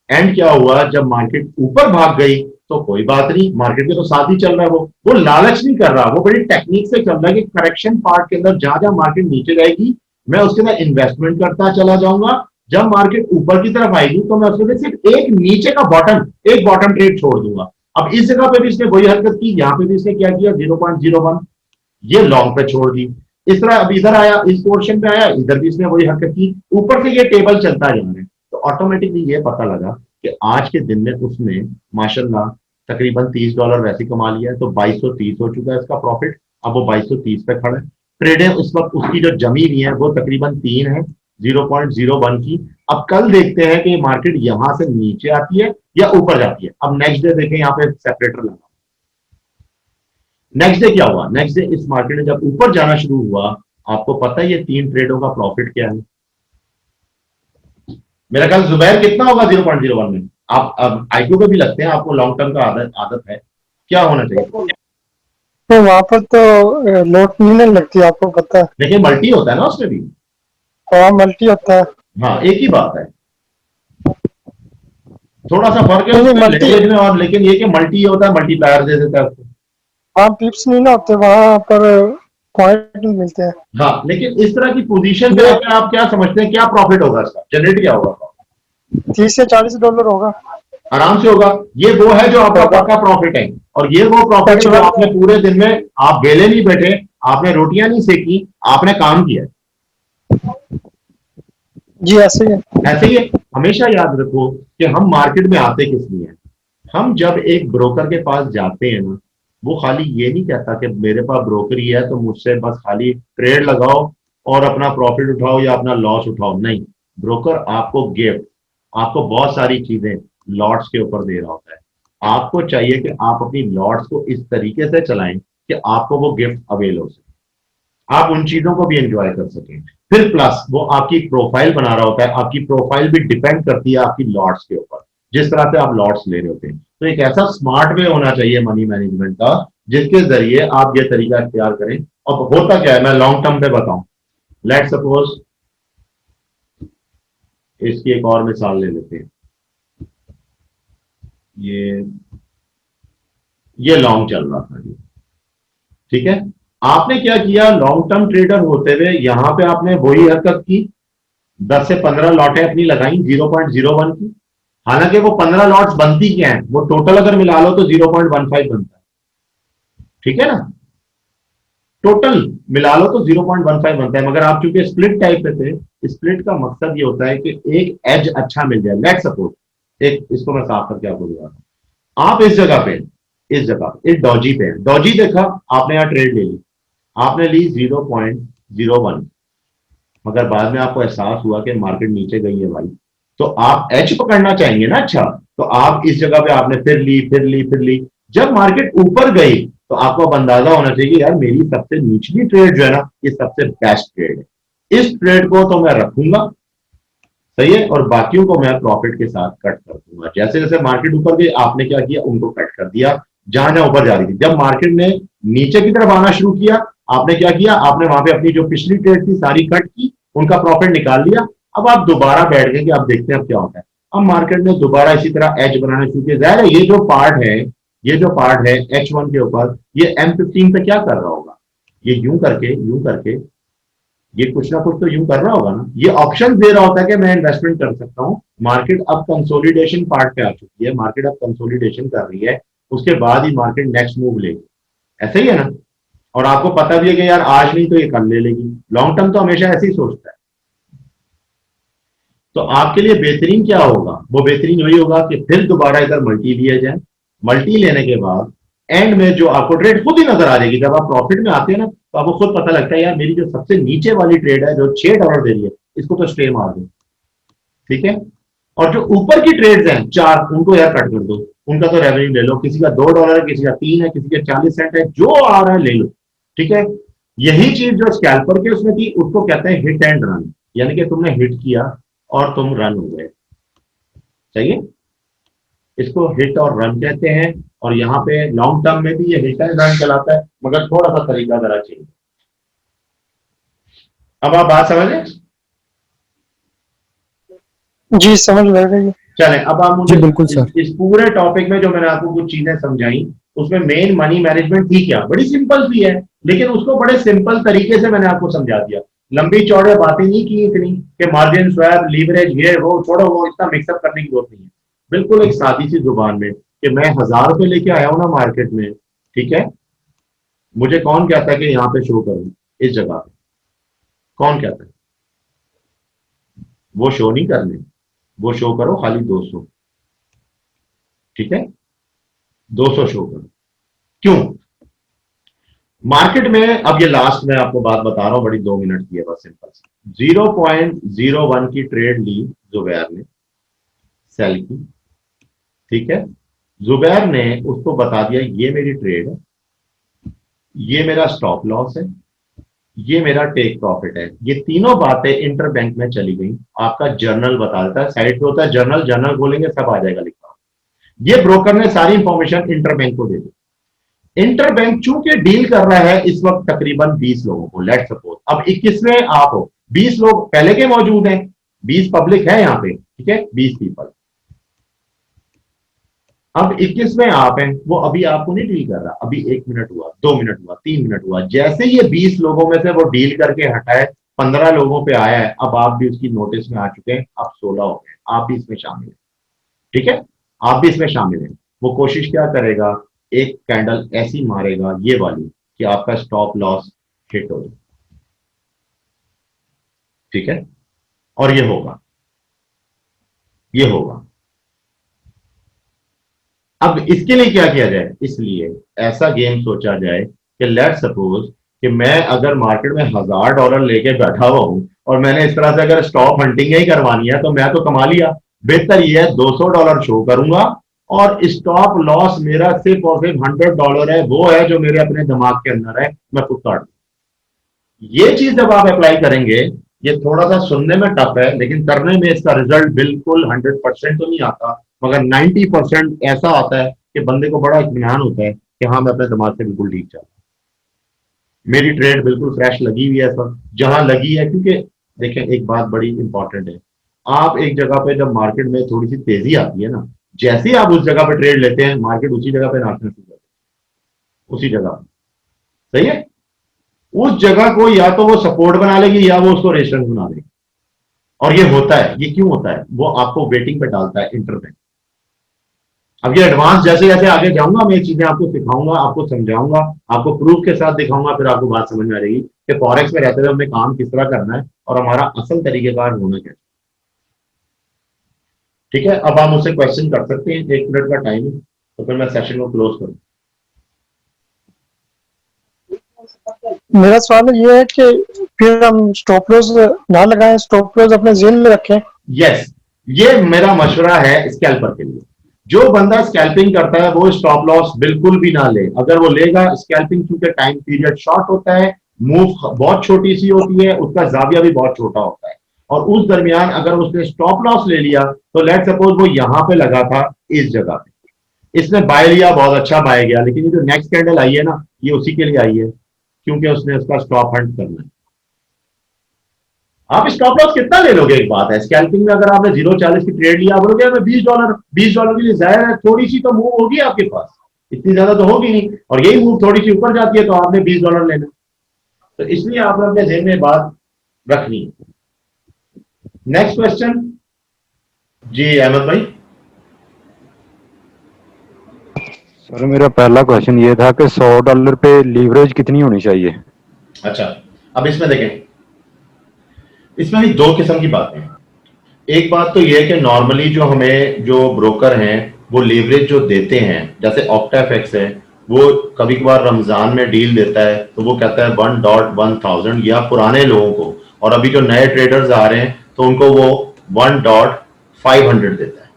एंड क्या हुआ, जब मार्केट ऊपर भाग गई तो कोई बात नहीं, मार्केट के तो साथ ही चल रहा है, वो लालच नहीं कर रहा, वो बड़ी टेक्निक से चल रहा है कि करेक्शन पार्ट के अंदर जहां जहां मार्केट नीचे जाएगी मैं उसके अंदर इन्वेस्टमेंट करता चला जाऊंगा, जब मार्केट ऊपर की तरफ आएगी तो मैं उसमें सिर्फ एक नीचे का बॉटम, एक बॉटम ट्रेड छोड़ दूंगा। अब इस जगह पे भी इसने वही हरकत की, यहां पे भी इसने क्या किया, 0.01 ये लॉन्ग पे छोड़ दी। इस तरह अब इधर आया, इस पोर्शन पे आया, इधर भी इसने वही हरकत की, ऊपर से ये टेबल चलता जा रहा है। तो ऑटोमेटिकली ये पता लगा कि आज के दिन में उसने माशाल्लाह तकरीबन $30 वैसे कमा लिया है, तो 2230 हो चुका है इसका प्रॉफिट। अब वो 2230 पे खड़ा है। ट्रेडें उस वक्त उसकी जो जमी हुई है वो तकरीबन 3 है 0.01 की। अब कल देखते हैं कि मार्केट यहां से नीचे आती है या ऊपर जाती है। अब नेक्स्ट डे देखें, यहाँ पे सेपरेटर लगा, नेक्स्ट डे क्या हुआ, नेक्स्ट डे इस मार्केट ने जब ऊपर जाना शुरू हुआ, आपको पता है ये 3 ट्रेडों का प्रॉफिट क्या है। मेरा ख्याल जुबैर कितना होगा 0.01 में, आप अब आईक्यू पे भी लगते हैं, आपको लॉन्ग टर्म का आदत है, क्या होना चाहिए।
तो वहां पर तो लोट नहीं लगती, आपको पता है।
देखिए मल्टी होता है ना उसमें भी।
हाँ, मल्टी होता है।
हाँ एक ही बात है, थोड़ा सा फर्क है
नहीं नहीं,
उसमें
मल्टी।
लैंग्वेज में, और लेकिन ये कि मल्टी होता है, मल्टीप्लायर दे देता है उसको।
हाँ, पिप्स नहीं ना होते वहां पर। पॉइंट मिलते हैं।
हाँ, लेकिन इस तरह की पोजीशन पे आकर आप क्या समझते हैं, क्या प्रॉफिट होगा इसका, जनरेट क्या होगा?
$30 से $40 होगा।
आराम से होगा। ये वो है जो आपका
होगा।
पक्का प्रॉफिट है, और ये वो प्रॉफिट है जो
H1
आपने पूरे दिन में आप बेले नहीं बैठे, आपने रोटियां नहीं सेकी, आपने काम किया।
जी ऐसे ही है।
ऐसे ही है। हमेशा याद रखो कि हम मार्केट में आते किस लिए हैं। हम जब एक ब्रोकर के पास जाते हैं ना, वो खाली ये नहीं कहता कि मेरे पास ब्रोकरी है तो मुझसे बस खाली ट्रेड लगाओ और अपना प्रॉफिट उठाओ या अपना लॉस उठाओ। नहीं, ब्रोकर आपको गिफ्ट, आपको बहुत सारी चीजें लॉट्स के ऊपर दे रहा होता है। आपको चाहिए कि आप अपनी लॉट्स को इस तरीके से चलाएं कि आपको वो गिफ्ट अवेल हो सके, आप उन चीजों को भी एंजॉय कर सकें। फिर प्लस वो आपकी प्रोफाइल बना रहा होता है, आपकी प्रोफाइल भी डिपेंड करती है आपकी लॉट्स के ऊपर, जिस तरह से आप लॉट्स ले रहे होते हैं। तो एक ऐसा स्मार्ट वे होना चाहिए मनी मैनेजमेंट का, जिसके जरिए आप ये तरीका इख्तियार करें। अब होता क्या है, मैं लॉन्ग टर्म पे बताऊं। लेट सपोज इसकी एक और मिसाल ले लेते हैं। ये ये लॉन्ग चल रहा था जी, ठीक है। आपने क्या किया, लॉन्ग टर्म ट्रेडर होते हुए यहां पे आपने वही हरकत की, 10 से 15 लॉटें अपनी लगाई 0.01 की। हालांकि वो 15 लॉट्स बनती क्या है, वो टोटल अगर मिला लो तो 0.15 बनता है, ठीक है ना। टोटल मिला लो तो 0.15 बनता है, मगर आप चूंकि स्प्लिट टाइप पे थे, स्प्लिट का मकसद ये होता है कि एक एज अच्छा मिल जाए। लेट सपोज, एक इसको मैं साफ करके आपको दिखा रहा हूं। आप इस जगह पे, इस जगह इस डॉजी पे, डॉजी देखा आपने, यहां ट्रेड ले ली, आपने ली 0.01, मगर बाद में आपको एहसास हुआ कि मार्केट नीचे गई है भाई, तो आप एच पकड़ना चाहेंगे ना। अच्छा, तो आप इस जगह पे आपने फिर ली, फिर ली, फिर ली। जब मार्केट ऊपर गई तो आपको अब अंदाजा होना चाहिए कि यार मेरी सबसे निचली ट्रेड जो है ना, ये सबसे बेस्ट ट्रेड है, इस ट्रेड को तो मैं रखूंगा, सही है, और बाकियों को मैं प्रॉफिट के साथ कट कर दूंगा। जैसे जैसे मार्केट ऊपर गई आपने क्या किया, उनको कट कर दिया जहां जहां ऊपर जा रही थी। जब मार्केट ने नीचे की तरफ आना शुरू किया, आपने क्या किया, आपने वहां पे अपनी जो पिछली ट्रेड थी सारी कट की, उनका प्रॉफिट निकाल लिया। अब आप दोबारा बैठ गए कि आप देखते हैं अब क्या होता है। अब मार्केट ने दोबारा इसी तरह एज बनाना शुरू किया। जाहिर है ये जो पार्ट है, ये जो पार्ट है H1 के ऊपर, ये M15 पे क्या कर रहा होगा, ये यूं करके यूं करके, ये कुछ ना कुछ तो यूं कर रहा होगा ना। ये ऑप्शन दे रहा होता है कि मैं इन्वेस्टमेंट कर सकता हूं। मार्केट अब कंसोलिडेशन पार्ट पे आ चुकी है, मार्केट अब कंसोलिडेशन कर रही है, उसके बाद ही मार्केट नेक्स्ट मूव लेगी। ऐसा ही है ना। और आपको पता भी है कि यार आज नहीं तो ये कल ले लेगी। लॉन्ग टर्म तो हमेशा ऐसे ही सोचता है। तो आपके लिए बेहतरीन क्या होगा, वो बेहतरीन वही होगा कि फिर दोबारा इधर मल्टी लिया जाए। मल्टी लेने के बाद एंड में जो आपको ट्रेड खुद ही नजर आ जाएगी। जब आप प्रॉफिट में आते हैं ना, तो आपको खुद पता लगता है यार मेरी जो सबसे नीचे वाली ट्रेड है जो $6 दे रही है, इसको तो स्टे मार दो, ठीक है। और जो ऊपर की ट्रेड्स हैं 4, उनको यार कट कर दो, उनका तो रेवेन्यू ले लो। किसी का $2 है, किसी का 3 है, किसी के 40 सेंट है, जो आ रहा है ले लो, ठीक है। यही चीज जो स्कैल्पर के उसमें थी, उसको कहते हैं हिट एंड रन, यानी कि तुमने हिट किया और तुम रन हो गए, सही है। इसको हिट और रन कहते हैं। और यहाँ पे लॉन्ग टर्म में भी ये हिट एंड रन चलाता है, मगर थोड़ा सा तरीका जरा चेंज। अब आप बात समझ रहे हैं?
जी समझ में आ गई।
चलें, अब आप
जी
मुझे
बिल्कुल सर।
इस पूरे टॉपिक में जो मैंने आपको कुछ चीजें समझाई, उसमें मेन मनी मैनेजमेंट थी क्या, बड़ी सिंपल सी है, लेकिन उसको बड़े सिंपल तरीके से मैंने आपको समझा दिया। लंबी चौड़े बातें नहीं की इतनी कि मार्जिन स्वैप लीवरेज ये वो, छोड़ो, वो इतना मिक्सअप करने की जरूरत नहीं है। बिल्कुल एक सादी सी जुबान में कि मैं 1000 रुपए लेके आया हूं ना मार्केट में, ठीक है। मुझे कौन कहता है कि यहाँ पे शो करूं, इस जगह पे कौन कहता है, वो शो नहीं करने, वो शो करो खाली 200, ठीक है, 200 शो करो। क्यों? मार्केट में, अब ये लास्ट में आपको बात बता रहा हूं, बड़ी 2 मिनट की है बस, सिंपल सी। 0.01 की ट्रेड ली जुबैर ने, सेल की, ठीक है। जुबैर ने उसको बता दिया ये मेरी ट्रेड है, ये मेरा स्टॉप लॉस है, ये मेरा टेक प्रॉफिट है। ये तीनों बातें इंटर बैंक में चली गई। आपका जर्नल बता देता है, साइड पे होता है जर्नल, जर्नल खोलेंगे सब आ जाएगा लिखा। ये ब्रोकर ने सारी इंफॉर्मेशन इंटर बैंक को दे दी। इंटर बैंक चूंकि डील कर रहा है इस वक्त तकरीबन 20 लोगों को, लेट सपोज अब 21वें आप हो, 20 लोग पहले के मौजूद हैं, 20 पब्लिक है यहां पे, ठीक है, 20 पीपल। अब 21 में आप हैं, वो अभी आपको नहीं डील कर रहा, अभी 1 मिनट हुआ, 2 मिनट हुआ, 3 मिनट हुआ, जैसे ये 20 लोगों में से वो डील करके हटाए, 15 लोगों पे आया है, अब आप भी उसकी नोटिस में आ चुके हैं, आप 16 हो गए, आप भी इसमें शामिल हैं। ठीक है, आप भी इसमें शामिल हैं। वो कोशिश क्या करेगा, एक कैंडल ऐसी मारेगा ये वाली कि आपका स्टॉप लॉस हिट हो जाए। ठीक है, और ये होगा, ये होगा। अब इसके लिए क्या किया जाए, इसलिए ऐसा गेम सोचा जाए कि लेट सपोज कि मैं अगर मार्केट में $1000 लेके बैठा हुआ हूं और मैंने इस तरह से अगर स्टॉप हंटिंग ही करवानी है तो मैं तो कमा लिया। बेहतर यह है $200 शो करूंगा और स्टॉप लॉस मेरा सिर्फ और सिर्फ $100 है, वो है जो मेरे अपने दिमाग के अंदर है, मैं खुद काट। ये चीज जब आप अप्लाई करेंगे, ये थोड़ा सा सुनने में टफ है लेकिन करने में इसका रिजल्ट बिल्कुल 100% तो नहीं आता, मगर 90% ऐसा आता है कि बंदे को बड़ा इत्मीनान होता है कि हाँ मैं अपने दिमाग से बिल्कुल ठीक चल, मेरी ट्रेड बिल्कुल फ्रेश लगी हुई है सर, जहां लगी है। क्योंकि देखें एक बात बड़ी इंपॉर्टेंट है, आप एक जगह पे जब मार्केट में थोड़ी सी तेजी आती है ना, जैसे ही आप उस जगह पे ट्रेड लेते हैं मार्केट उसी जगह पे नाचना शुरू करता है, उसी जगह। सही है, उस जगह को या तो वो सपोर्ट बना लेगी या वो उसको रेजिस्टेंस बना देगी। और ये होता है, ये क्यों होता है, वो आपको वेटिंग पे डालता है इंटरबैंक। अब ये एडवांस जैसे जैसे आगे जाऊंगा मैं ये चीजें आपको सिखाऊंगा, आपको समझाऊंगा, आपको प्रूफ के साथ दिखाऊंगा, फिर आपको बात समझ में आ जाएगी कि फॉरेक्स में रहते हुए हमें काम किस तरह करना है और हमारा असल तरीकेकार होना क्या है। ठीक है, अब आप मुझसे क्वेश्चन कर सकते हैं, 1 मिनट का टाइम है, तो फिर मैं सेशन को क्लोज करूँ।
मेरा सवाल ये है कि फिर हम स्टॉप लॉस ना लगाएं, स्टॉप लॉस अपने जेन में रखें।
यस, ये मेरा मशवरा है स्कैल्पर के लिए। जो बंदा स्कैल्पिंग करता है वो स्टॉप लॉस बिल्कुल भी ना ले। अगर वो लेगा, स्कैल्पिंग क्योंकि टाइम पीरियड शॉर्ट होता है, मूव बहुत छोटी सी होती है, उसका जाविया भी बहुत छोटा होता है, और उस दरमियान अगर उसने स्टॉप लॉस ले लिया तो लेट सपोज वो यहां पे लगा था, इस जगह पे इसने बाय लिया, बहुत अच्छा बाय गया, लेकिन ये जो नेक्स्ट कैंडल आई है ना, ये उसी के लिए आई है क्योंकि उसने उसका स्टॉप हंट करना है। आप स्टॉप लॉस कितना ले लोगे, एक बात है, स्कैल्पिंग में अगर आपने 0.40 की ट्रेड लिया, बोलोगे मैं $20 के लिए जाहिर है थोड़ी सी तो मूव होगी आपके पास, इतनी ज्यादा तो होगी नहीं, और यही मूव थोड़ी सी ऊपर जाती है तो आपने $20 लेना। तो इसलिए आपने अपने जेब में बात रखनी है। नेक्स्ट क्वेश्चन जी अहमद भाई।
सर मेरा पहला क्वेश्चन ये था कि $100 पे लीवरेज कितनी होनी चाहिए।
अच्छा, अब इसमें देखें, इसमें भी दो किस्म की बातें हैं। एक बात तो यह है कि नॉर्मली जो हमें जो ब्रोकर हैं वो लीवरेज जो देते हैं, जैसे ऑक्टाफेक्स है, वो कभी कभार रमजान में डील देता है तो वो कहता है 1.1000 या पुराने लोगों को, और अभी जो नए ट्रेडर्स आ रहे हैं तो उनको वो 1.500 देता है।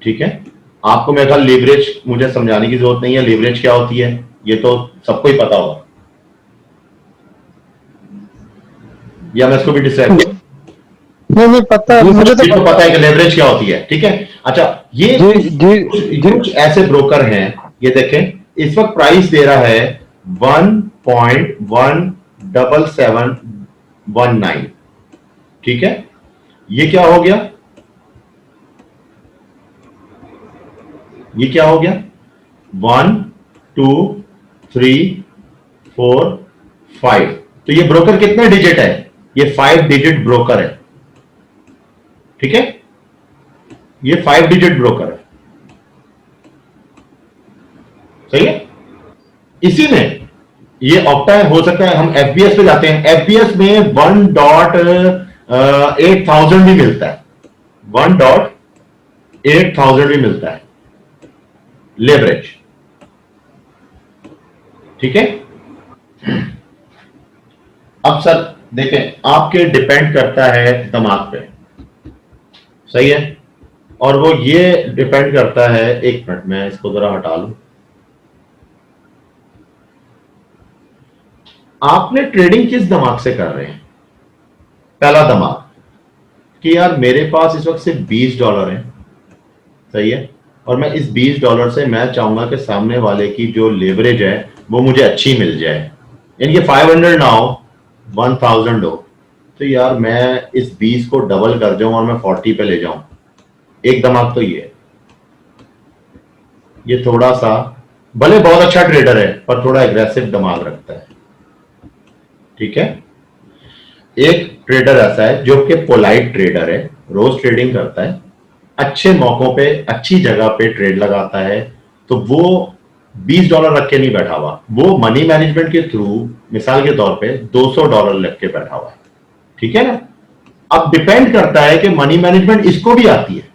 ठीक है, आपको मेरे ख्याल लीवरेज मुझे समझाने की जरूरत नहीं है, लीवरेज क्या होती है ये तो सबको ही पता होगा, या मैं इसको भी डिस्क्राइब करूं?
नहीं पता है, मुझे तो
पता है कि लेवरेज क्या होती है। ठीक है, अच्छा, ये कुछ ऐसे ब्रोकर हैं, ये देखें इस वक्त प्राइस दे रहा है 1.17719। ठीक है, ये क्या हो गया, ये क्या हो गया, 1 2 3 4 5, तो ये ब्रोकर कितने डिजिट है, ये 5 डिजिट ब्रोकर है। ठीक है, ये 5 डिजिट ब्रोकर है। सही है, इसी में ये ऑक्टा हो सकता है, हम एफबीएस पे जाते हैं, एफबीएस में 1.8000 भी मिलता है, 1.8000 भी मिलता है लेवरेज। ठीक है, अब सर देखें, आपके डिपेंड करता है दिमाग पे, सही है, और वो ये डिपेंड करता है, एक मिनट मैं इसको जरा हटा लूं, आपने ट्रेडिंग किस दिमाग से कर रहे हैं। पहला दिमाग कि यार मेरे पास इस वक्त सिर्फ $20 है, सही है, और मैं इस $20 से मैं चाहूंगा कि सामने वाले की जो लेवरेज है वो मुझे अच्छी मिल जाए, यानी कि 500 ना हो, 1000 हो, तो यार मैं इस 20 को डबल कर जाऊं और मैं 40 पे ले जाऊं। एक दिमाग तो ये है। ये थोड़ा सा, भले बहुत अच्छा ट्रेडर है पर थोड़ा एग्रेसिव दिमाग रखता है, ठीक है। एक ट्रेडर ऐसा है जो कि पोलाइट ट्रेडर है, रोज ट्रेडिंग करता है, अच्छे मौकों पे अच्छी जगह पे ट्रेड लगाता है, तो वो $20 रख के नहीं बैठा हुआ, वो मनी मैनेजमेंट के थ्रू मिसाल के तौर पे $200 रख के बैठा हुआ है, ठीक है ना। अब डिपेंड करता है कि मनी मैनेजमेंट इसको भी आती है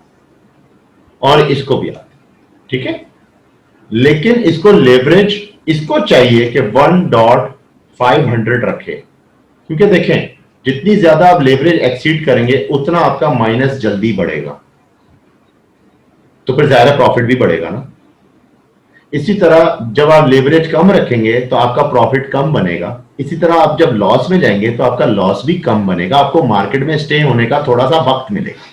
और इसको भी आती है, ठीक है, लेकिन इसको लेवरेज इसको चाहिए कि 1.500 रखे, क्योंकि देखें जितनी ज्यादा आप लेवरेज एक्सीड करेंगे उतना आपका माइनस जल्दी बढ़ेगा, तो फिर ज्यादा प्रॉफिट भी बढ़ेगा ना। इसी तरह जब आप लेवरेज कम रखेंगे तो आपका प्रॉफिट कम बनेगा, इसी तरह आप जब लॉस में जाएंगे तो आपका लॉस भी कम बनेगा, आपको मार्केट में स्टे होने का थोड़ा सा वक्त मिलेगा।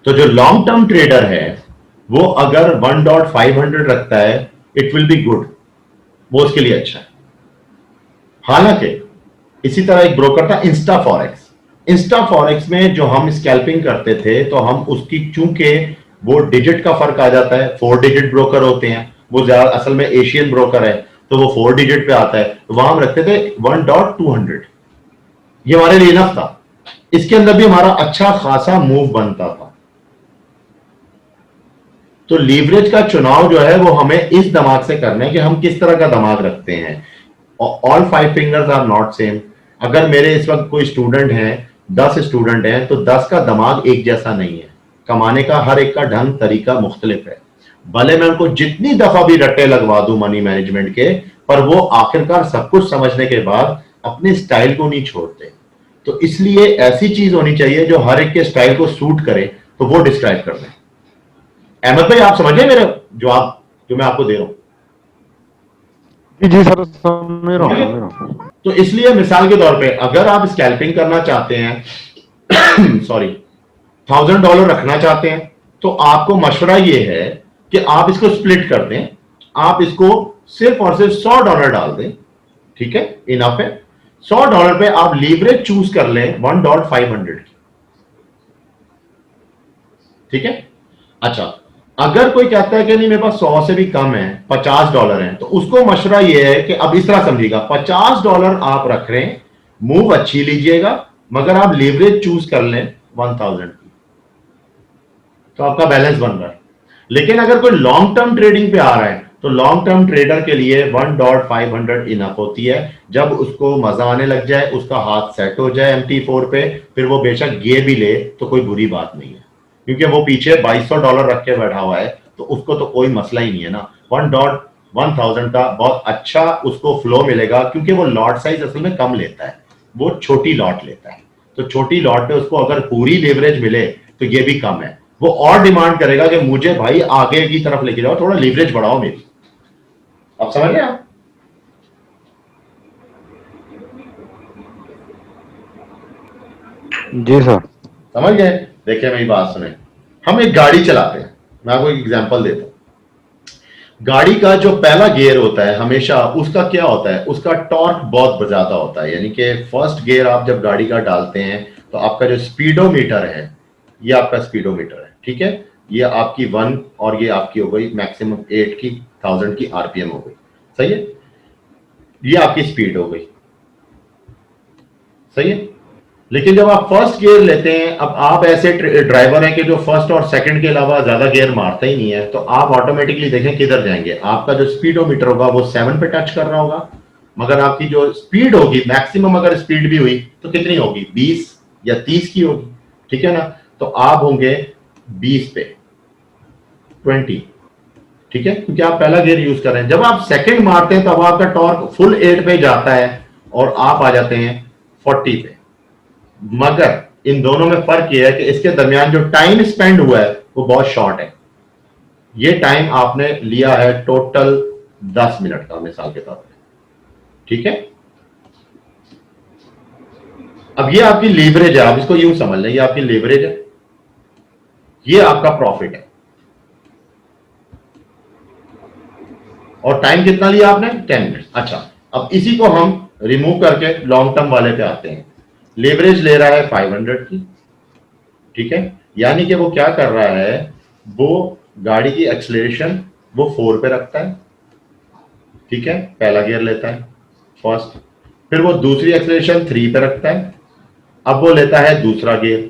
तो जो लॉन्ग टर्म ट्रेडर है वो अगर 1.500 रखता है, इट विल बी गुड, वो उसके लिए अच्छा है। हालांकि इसी तरह एक ब्रोकर था इंस्टा फॉरेक्स, इंस्टा फॉरेक्स में जो हम स्कैल्पिंग करते थे तो हम उसकी, चूंकि वो डिजिट का फर्क आ जाता है, 4 डिजिट ब्रोकर होते हैं, वो ज्यादा असल में एशियन ब्रोकर है तो वो 4 डिजिट पे आता है, तो वहां हम रखते थे 1.200, ये हमारे लिए इनफ था, इसके अंदर भी हमारा अच्छा खासा मूव बनता था। तो लीवरेज का चुनाव जो है वो हमें इस दिमाग से करना है कि हम किस तरह का दिमाग रखते हैं। All 5 fingers are not same. अगर मेरे इस वक्त कोई स्टूडेंट है, 10 स्टूडेंट हैं, तो 10 का दिमाग एक जैसा नहीं है, कमाने का हर एक का ढंग तरीका मुख्तलिफ है। भले मैं उनको जितनी दफा भी रट्टे लगवा दूं मनी मैनेजमेंट के, पर वो आखिरकार सब कुछ समझने के बाद अपने स्टाइल को नहीं छोड़ते। तो इसलिए ऐसी चीज होनी चाहिए जो हर एक के स्टाइल को सूट करे, तो वो डिस्क्राइब कर दें। अहमद भाई आप समझ गए मेरे जवाब जो मैं आपको दे रहा हूं?
जी सर, समझ रहा हूं।
तो इसलिए मिसाल के तौर पे अगर आप स्कैल्पिंग करना चाहते हैं सॉरी $1000 रखना चाहते हैं, तो आपको मशवरा ये है कि आप इसको स्प्लिट कर दें, आप इसको सिर्फ और सिर्फ $100 डाल दें, ठीक है, इनफ है। $100 पे आप लीवरेज चूज कर लें 1.500 की, ठीक है। अच्छा, अगर कोई कहता है कि नहीं मेरे पास 100 से भी कम है, $50 है, तो उसको मशवरा यह है कि अब इस तरह समझिएगा, $50 आप रख रहे हैं, मूव अच्छी लीजिएगा, मगर आप लीवरेज चूज कर लें 1000 की, तो आपका बैलेंस बन रहा है। लेकिन अगर कोई लॉन्ग टर्म ट्रेडिंग पे आ रहा है तो लॉन्ग टर्म ट्रेडर के लिए 1.500 इनफ होती है। जब उसको मजा आने लग जाए, उसका हाथ सेट हो जाए MT4 पे, फिर वो बेशक गे भी ले तो कोई बुरी बात नहीं है, क्योंकि वो पीछे $2200 रख के बैठा हुआ है, तो उसको तो कोई मसला ही नहीं है ना। 1.1000 का बहुत अच्छा उसको फ्लो मिलेगा, क्योंकि वो लॉट साइज असल में कम लेता है, वो छोटी लॉट लेता है, तो छोटी लॉट पे उसको अगर पूरी लेवरेज मिले तो ये भी कम है, वो और डिमांड करेगा कि मुझे भाई आगे की तरफ लेके जाओ, थोड़ा लीवरेज बढ़ाओ मेरी। आप समझ गए आप?
जी सर,
समझ गए? देखिए मेरी बात सुने, हम एक गाड़ी चलाते हैं, मैं आपको एक एग्जांपल देता हूं। गाड़ी का जो पहला गियर होता है हमेशा उसका क्या होता है, उसका टॉर्क बहुत ज्यादा होता है, यानी कि फर्स्ट गियर आप जब गाड़ी का डालते हैं तो आपका जो स्पीडोमीटर है, ये आपका स्पीडोमीटर है, ठीक है, ये आपकी 1 और ये आपकी हो गई मैक्सिमम 1000 की RPM हो गई, सही है, ये आपकी स्पीड हो गई, सही है। लेकिन जब आप फर्स्ट गियर लेते हैं, अब आप ऐसे ड्राइवर हैं कि जो फर्स्ट और सेकंड के अलावा ज्यादा गियर मारता ही नहीं है, तो आप ऑटोमेटिकली देखें किधर जाएंगे, आपका जो स्पीडोमीटर होगा वो 7 पे टच कर रहा होगा, मगर आपकी जो स्पीड होगी, मैक्सिमम अगर स्पीड भी हुई तो कितनी होगी, 20 या 30 की होगी, ठीक है ना। तो आप होंगे 20 पे, 20, ठीक है, क्योंकि आप पहला गियर यूज कर रहे हैं। जब आप सेकंड मारते हैं तो अब आपका टॉर्क फुल 8 पे जाता है और आप आ जाते हैं 40 पे, मगर इन दोनों में फर्क यह है कि इसके दरमियान जो टाइम स्पेंड हुआ है वो बहुत शॉर्ट है। ये टाइम आपने लिया है टोटल 10 मिनट का, मिसाल के तौर पे, ठीक है। अब ये आपकी लीवरेज है, आप इसको यूं समझ लें, ये आपकी लीवरेज है, ये आपका प्रॉफिट है, और टाइम कितना लिया आपने, 10 मिनट। अच्छा, अब इसी को हम रिमूव करके लॉन्ग टर्म वाले पे आते हैं। लेवरेज ले रहा है 500 की, ठीक है, यानी कि वो क्या कर रहा है, वो गाड़ी की एक्सलेरेशन वो 4 पे रखता है, ठीक है, पहला गियर लेता है फर्स्ट, फिर वो दूसरी एक्सलेरेशन 3 पे रखता है, अब वो लेता है दूसरा गियर,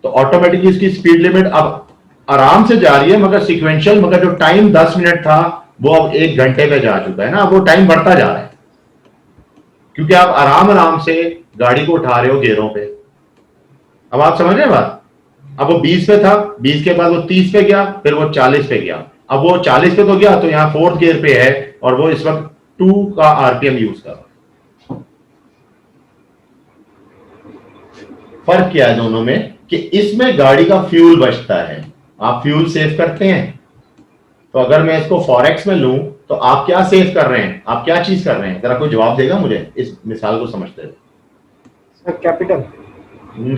तो ऑटोमेटिकली इसकी स्पीड लिमिट अब आराम से जा रही है, मगर सिक्वेंशियल, मगर जो टाइम 10 मिनट था वो अब 1 घंटे पे जा चुका है ना, अब वो टाइम बढ़ता जा रहा है, क्योंकि आप आराम आराम से गाड़ी को उठा रहे हो गियरों पे। अब आप समझ रहे हैं बात? अब वो 20 पे था, 20 के बाद वो 30 पे गया, फिर वो 40 पे गया, अब वो 40 पे तो गया, तो यहां 4th गियर पे है और वो इस वक्त 2 का आरपीएम यूज कर रहा है। फर्क क्या है दोनों में कि इसमें गाड़ी का फ्यूल बचता है, आप फ्यूल सेव करते हैं। तो अगर मैं इसको फॉरेक्स में लूं तो आप क्या सेव कर रहे हैं, आप क्या चीज कर रहे हैं, जरा कोई जवाब देगा मुझे इस मिसाल को समझते हुए?
कैपिटल।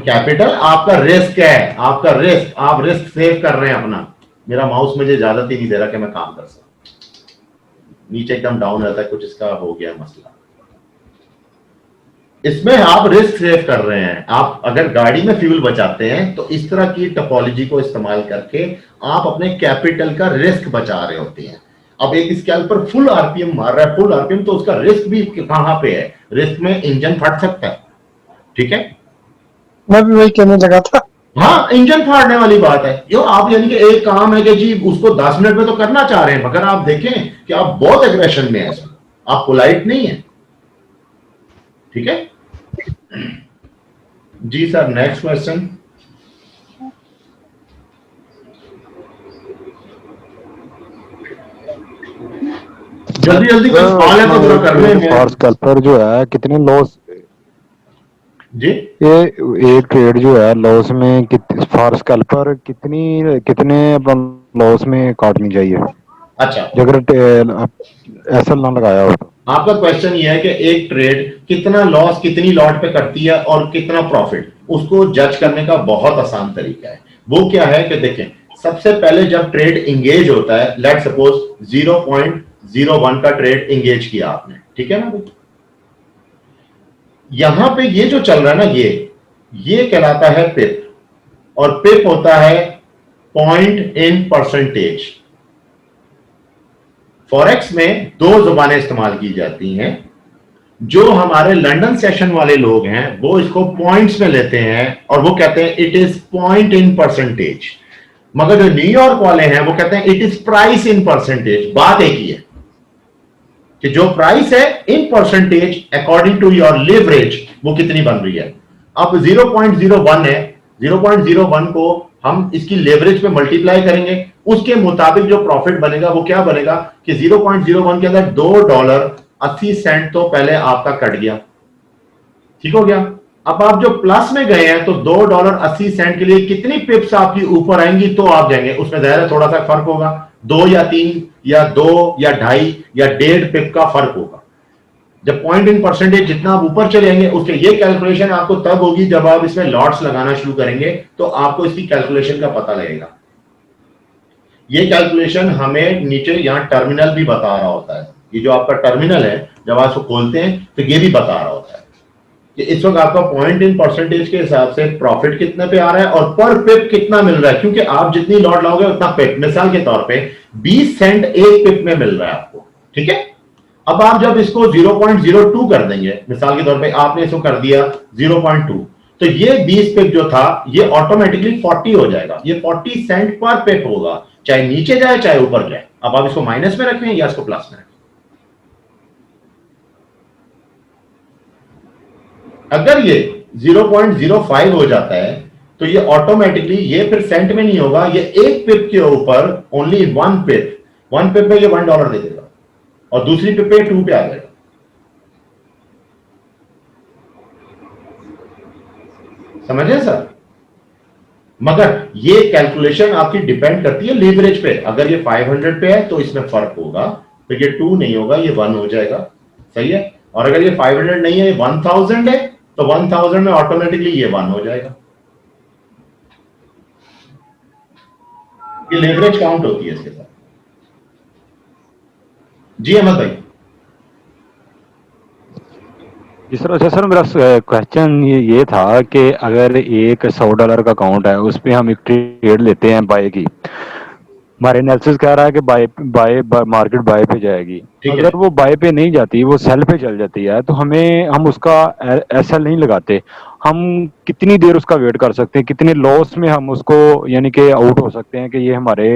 कैपिटल आपका रिस्क है, आपका रिस्क, आप रिस्क सेव कर रहे हैं अपना। मेरा माउस मुझे इजाजत ही नहीं दे रहा कि मैं काम कर सकूं, नीचे एकदम डाउन रहता है, कुछ इसका हो गया मसला। इसमें आप रिस्क सेव कर रहे हैं। आप अगर गाड़ी में फ्यूल बचाते हैं तो इस तरह की टोपोलॉजी को इस्तेमाल करके आप अपने कैपिटल का रिस्क बचा रहे होते हैं। अब एक स्कैल्पर फुल आरपीएम मार रहा है, फुल आरपीएम, तो उसका रिस्क भी कहां पे है? रिस्क में इंजन फट सकता है, ठीक है,
मैं भी वही कहने लगा था।
हाँ, इंजन फाड़ने वाली बात है। जो आप यानी कि एक काम है कि जी उसको 10 मिनट में तो करना चाह रहे हैं, मगर आप देखें कि आप बहुत एग्रेशन में है, आप पोलाइट नहीं है, ठीक है जी सर। Next question. जल्दी जल्दी कोई सवाल है तो जरा कर लेंगे।
फॉर स्कैल्पर जो है कितने लॉस
जी,
ये एक ट्रेड जो है लॉस में फॉर स्कैल्पर कितने लॉस में काटनी चाहिए
अच्छा,
अगर एसएल ना लगाया हो तो?
आपका क्वेश्चन ये है कि एक ट्रेड कितना लॉस कितनी लॉट पे करती है और कितना प्रॉफिट, उसको जज करने का बहुत आसान तरीका है। वो क्या है कि देखें, सबसे पहले जब ट्रेड इंगेज होता है, लेट सपोज 0.01 का ट्रेड इंगेज किया आपने, ठीक है ना भाई, यहां पे ये जो चल रहा है ना, ये कहलाता है पिप, और पिप होता है पॉइंट इन परसेंटेज। फॉरेक्स में दो जुबानें इस्तेमाल की जाती हैं। जो हमारे लंदन सेशन वाले लोग हैं वो इसको पॉइंट्स में लेते हैं और वो कहते हैं it is point in percentage, मगर जो न्यूयॉर्क वाले हैं वो कहते हैं it is price in percentage. बात एक ही है कि जो प्राइस है in percentage according to your leverage वो कितनी बन रही है। अब 0.01 है, 0.01 को हम इसकी लेवरेज पे मल्टीप्लाई करेंगे, उसके मुताबिक जो प्रॉफिट बनेगा वो क्या बनेगा कि 0.01 के अंदर $2.80 तो पहले आपका कट गया, ठीक हो गया। अब आप जो प्लस में गए हैं तो $2.80 के लिए कितनी पिप्स आपकी ऊपर आएंगी तो आप जाएंगे, उसमें जाहिर है थोड़ा सा फर्क होगा, 2 या 3 या 2 या 2.5 या 1.5 पिप का फर्क होगा। जब पॉइंट इन परसेंटेज जितना आप ऊपर चलेंगे उसके ये कैलकुलेशन आपको तब होगी जब आप इसमें लॉट्स लगाना शुरू करेंगे, तो आपको इसकी कैलकुलेशन का पता लगेगा। ये कैलकुलेशन हमें नीचे यहां टर्मिनल भी बता रहा होता है। ये जो आपका टर्मिनल है जब आप इसको खोलते हैं तो ये भी बता रहा होता है कि इस वक्त आपका पॉइंट इन परसेंटेज के हिसाब से प्रॉफिट कितने पे आ रहा है और पर पिप कितना मिल रहा है, क्योंकि आप जितनी लॉट लाओगे उतना पिप। मिसाल के तौर पे 20 सेंट एक पिप में मिल रहा है आपको, ठीक है। अब आप जब इसको 0.02 कर देंगे, मिसाल के तौर पे आपने इसको कर दिया 0.2, तो ये 20 पिप जो था ये ऑटोमेटिकली 40 हो जाएगा। ये 40 सेंट पर पिप होगा, चाहे नीचे जाए चाहे ऊपर जाए। अब आप इसको माइनस में रखें या इसको प्लस में रखें। अगर ये 0.05 हो जाता है तो ये ऑटोमेटिकली, ये फिर सेंट में नहीं होगा, ये एक पिप के ऊपर ओनली 1 पिप पे ये $1 दे देगा और दूसरी पिप पे 2 पे आ जाएगा। समझे सर? मगर ये कैलकुलेशन आपकी डिपेंड करती है लीवरेज पे। अगर ये 500 पे है तो इसमें फर्क होगा, तो ये 2 नहीं होगा, ये 1 हो जाएगा, सही है। और अगर ये 500 नहीं है, ये 1000 है, तो 1000 में ऑटोमेटिकली ये 1 हो जाएगा। ये लेवरेज काउंट होती है इसके साथ। जी अहमद भाई।
जी सर, अच्छा सर, मेरा क्वेश्चन ये था कि अगर एक $100 का अकाउंट है उस पर हम एक ट्रेड लेते हैं बाय की, हमारे एनालिसिस कह रहा है कि मार्केट बाय पे जाएगी।
ठीक है।
अगर वो बाय पे नहीं जाती, वो सेल पे चल जाती है, तो हम उसका एसएल नहीं लगाते। हम कितनी देर उसका वेट कर सकते हैं, कितने लॉस में हम उसको यानी कि आउट हो सकते हैं कि ये हमारे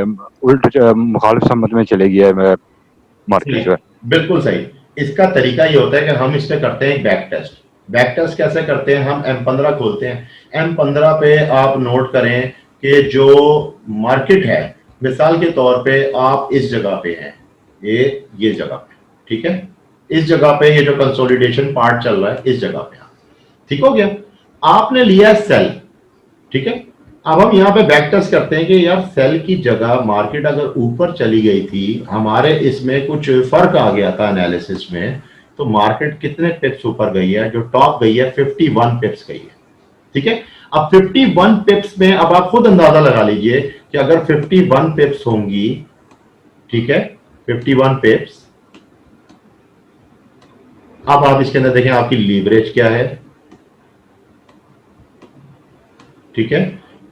उल्ट मुखालिफ सम्मत में चलेगी है मार्केट
सही,
जो है।
बिल्कुल सही। इसका तरीका ये होता है कि हम इस पे करते हैं एक बैक टेस्ट। बैक टेस्ट कैसे करते हैं? हम M15 खोलते हैं। M15 पे आप नोट करें कि जो मार्केट है, मिसाल के तौर पे आप इस जगह पे हैं, ये जगह पे, ठीक है, इस जगह पे ये जो कंसोलिडेशन पार्ट चल रहा है, इस जगह पे ठीक हो गया। आपने लिया सेल, ठीक है। अब हम यहां पे बैक टेस्ट करते हैं कि यार सेल की जगह मार्केट अगर ऊपर चली गई थी, हमारे इसमें कुछ फर्क आ गया था एनालिसिस में, तो मार्केट कितने पिप्स ऊपर गई है? जो टॉप गई है 51 पिप्स गई है, ठीक है। अब 51 पिप्स में अब आप खुद अंदाजा लगा लीजिए कि अगर 51 पिप्स होंगी, ठीक है, 51 पिप्स, अब आप इसके अंदर देखें आपकी लीवरेज क्या है, ठीक है।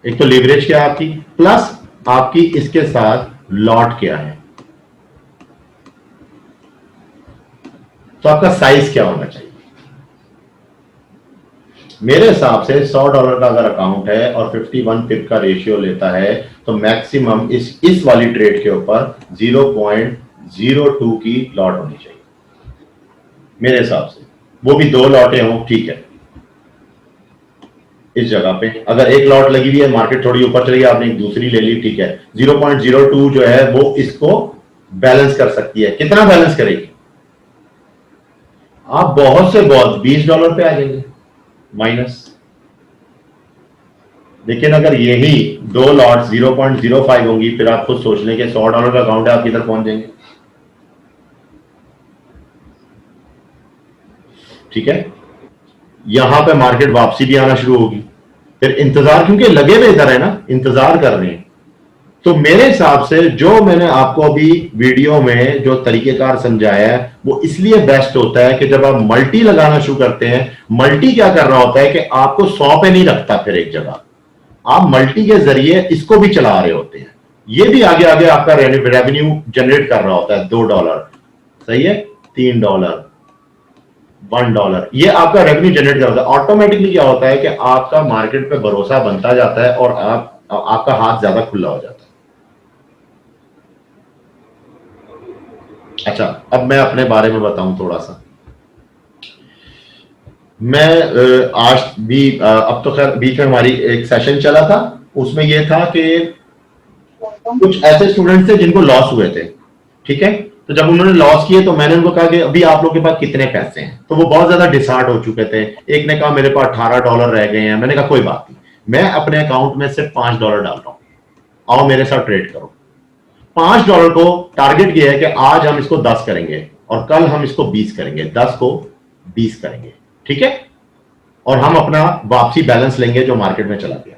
एक तो लीवरेज क्या है आपकी, प्लस आपकी इसके साथ लॉट क्या है, तो आपका साइज क्या होना चाहिए? मेरे हिसाब से $100 का अगर अकाउंट है और 51 पिप का रेशियो लेता है, तो मैक्सिमम इस वाली ट्रेड के ऊपर 0.02 की लॉट होनी चाहिए मेरे हिसाब से। वो भी 2 लॉटें हों, ठीक है। इस जगह पे अगर एक लॉट लगी हुई है, मार्केट थोड़ी ऊपर चली गई, आपने एक दूसरी ले ली, ठीक है, 0.02 जो है वो इसको बैलेंस कर सकती है। कितना बैलेंस करेगी? आप बहुत से बहुत $20 पे आ जाएंगे माइनस। लेकिन अगर यही 2 लॉट 0.05 होंगी, फिर आप खुद सोच लें कि $100 का अकाउंट है, आप किधर पहुंच जाएंगे, ठीक है। यहां पे मार्केट वापसी भी आना शुरू होगी, फिर इंतजार, क्योंकि लगे हुए इधर है ना, इंतजार कर रहे हैं। तो मेरे हिसाब से जो मैंने आपको अभी वीडियो में जो तरीकेकार समझाया है, वो इसलिए बेस्ट होता है कि जब आप मल्टी लगाना शुरू करते हैं, मल्टी क्या कर रहा होता है कि आपको 100 पे नहीं रखता, फिर एक जगह आप मल्टी के जरिए इसको भी चला रहे होते हैं। ये भी आगे आगे आपका रेवेन्यू जनरेट कर रहा होता है। $2 सही है, $3, $1, ये आपका रेवेन्यू जनरेट करता है। ऑटोमेटिकली क्या होता है कि आपका मार्केट पे भरोसा बनता जाता है और आपका हाथ ज्यादा खुला हो जाता है। अच्छा, अब मैं अपने बारे में बताऊं थोड़ा सा। मैं आज भी अब तो खैर बीच में हमारी एक सेशन चला था, उसमें यह था कि कुछ ऐसे स्टूडेंट्स थे जिनको लॉस हुए थे, ठीक है। तो जब उन्होंने लॉस किए तो मैंने उनको कहा कि अभी आप लोग के पास कितने पैसे हैं, तो वो बहुत ज्यादा डिसहार्ट हो चुके थे। एक ने कहा मेरे पास $18 रह गए हैं। मैंने कहा कोई बात नहीं, मैं अपने अकाउंट में सिर्फ $5 डाल रहा हूं, आओ मेरे साथ ट्रेड करो। $5 को टारगेट किया है कि आज हम इसको 10 करेंगे और कल हम इसको 20 करेंगे, 10 को 20 करेंगे, ठीक है। और हम अपना वापसी बैलेंस लेंगे जो मार्केट में चला गया।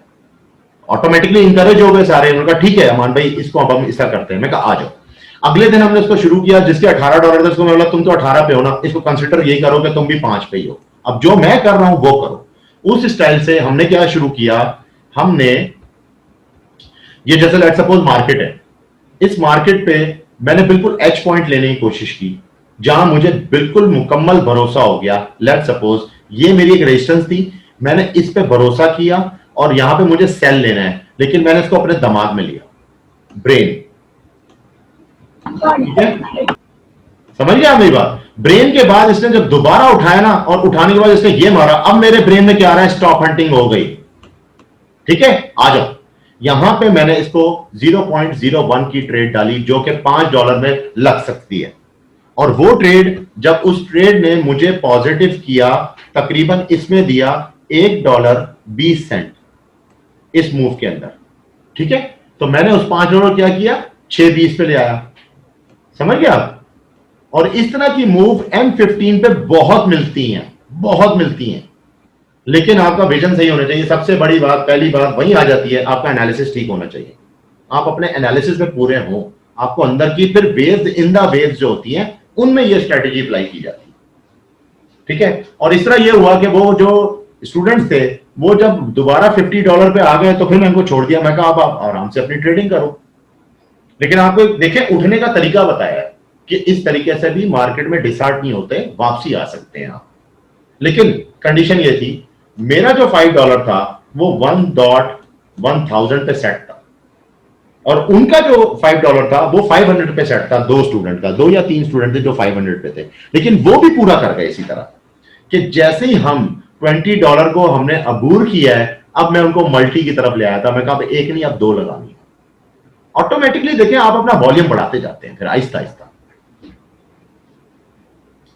ऑटोमेटिकली इंकरेज हो गए सारे। उन्होंने कहा ठीक है अमान भाई, इसको अब हम ऐसा करते हैं। मैं कहा आ जाओ। अगले दिन हमने इसको शुरू किया। जिसके $18 थे उसको मैं बोला तुम तो 18 पे हो ना, इसको कंसिडर यही करो कि तुम भी 5 पे ही हो। अब जो मैं कर रहा हूं वो करो। उस स्टाइल से हमने क्या शुरू किया, हमने ये जैसे लेट्स सपोज मार्केट है, इस मार्केट पे मैंने बिल्कुल एच पॉइंट लेने की कोशिश की जहां मुझे बिल्कुल मुकम्मल भरोसा हो गया। लेट्स सपोज ये मेरी एक रेजिस्टेंस थी, मैंने इस पे भरोसा किया और यहां पे मुझे सेल लेना है, लेकिन मैंने इसको अपने दिमाग में लिया, ब्रेन, ठीक है। समझ गया मेरी बात? ब्रेन के बाद इसने जब दोबारा उठाया ना, और उठाने के बाद इसने ये मारा, अब मेरे ब्रेन में क्या आ रहा है, स्टॉप हंटिंग हो गई, ठीक है। आ जाओ, यहां पे मैंने इसको 0.01 की ट्रेड डाली जो कि $5 में लग सकती है। और वो ट्रेड, जब उस ट्रेड ने मुझे पॉजिटिव किया, तकरीबन इसमें दिया $1.20 इस मूव के अंदर, ठीक है। तो मैंने उस $5 क्या किया, 6.20 पे ले आया। समझ गया? और इस तरह की मूव M15 पे बहुत मिलती हैं, बहुत मिलती हैं। लेकिन आपका विजन सही होना चाहिए। सबसे बड़ी बात, पहली बात वही आ जाती है, आपका एनालिसिस ठीक होना चाहिए। आप अपने एनालिसिस में पूरे हो, आपको अंदर की फिर वेव्स, इन द वेव्स जो होती हैं, उनमें ये स्ट्रेटेजी अप्लाई की जाती है, ठीक है। और इस तरह ये हुआ कि वो जो स्टूडेंट्स थे, वो जब दोबारा $50 पे आ गए तो फिर मैं इनको छोड़ दिया। मैं कहा अब आप आराम से अपनी ट्रेडिंग करो, लेकिन आपको देखें उठने का तरीका बताया है कि इस तरीके से भी मार्केट में डिसऑर्ट नहीं होते, वापसी आ सकते हैं आप। लेकिन कंडीशन ये थी, मेरा जो $5 था वो 1.1000 पे सेट था, और उनका जो $5 था वो 500 पे सेट था। दो स्टूडेंट का, 2 या 3 स्टूडेंट थे जो 500 पे थे, लेकिन वो भी पूरा कर गए इसी तरह कि जैसे ही हम $20 को हमने अबूर किया है, अब मैं उनको मल्टी की तरफ ले आया था। मैं कहा एक नहीं, अब 2 लगानी। ऑटोमेटिकली देखें आप अपना वॉल्यूम बढ़ाते जाते हैं फिर आहिस्ता आहिस्ता।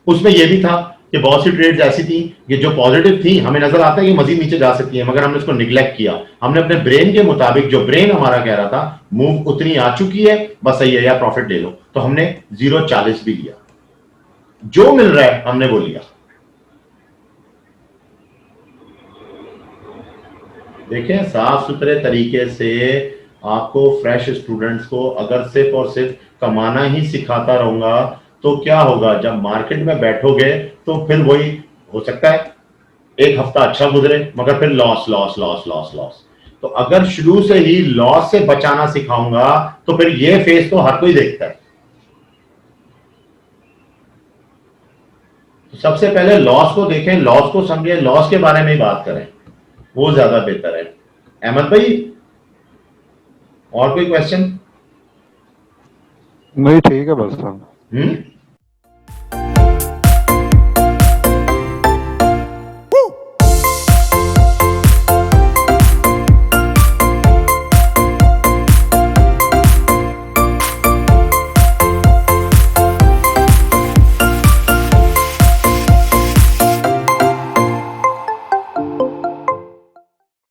उसमें यह भी था कि बहुत सी ट्रेड्स ऐसी थी कि जो पॉजिटिव थी, हमें नजर आता है कि मजीद नीचे जा सकती है, मगर हमने उसको निग्लेक्ट किया। हमने अपने ब्रेन के मुताबिक, जो ब्रेन हमारा कह रहा था मूव उतनी आ चुकी है, बस सही है या प्रॉफिट ले लो, तो हमने 0.40 भी लिया, जो मिल रहा है हमने वो लिया। देखें साफ सुथरे तरीके से आपको, फ्रेश स्टूडेंट्स को अगर सिर्फ और सिर्फ कमाना ही सिखाता रहूंगा तो क्या होगा, जब मार्केट में बैठोगे तो फिर वही हो सकता है, एक हफ्ता अच्छा गुजरे मगर फिर loss loss loss loss loss. तो अगर शुरू से ही लॉस से बचाना सिखाऊंगा तो फिर ये फेस तो हर कोई देखता है। तो सबसे पहले लॉस को देखें, लॉस को समझें, लॉस के बारे में ही बात करें, वो ज्यादा बेहतर है। अहमद भाई, और कोई क्वेश्चन?
नहीं ठीक है बस।
हम्म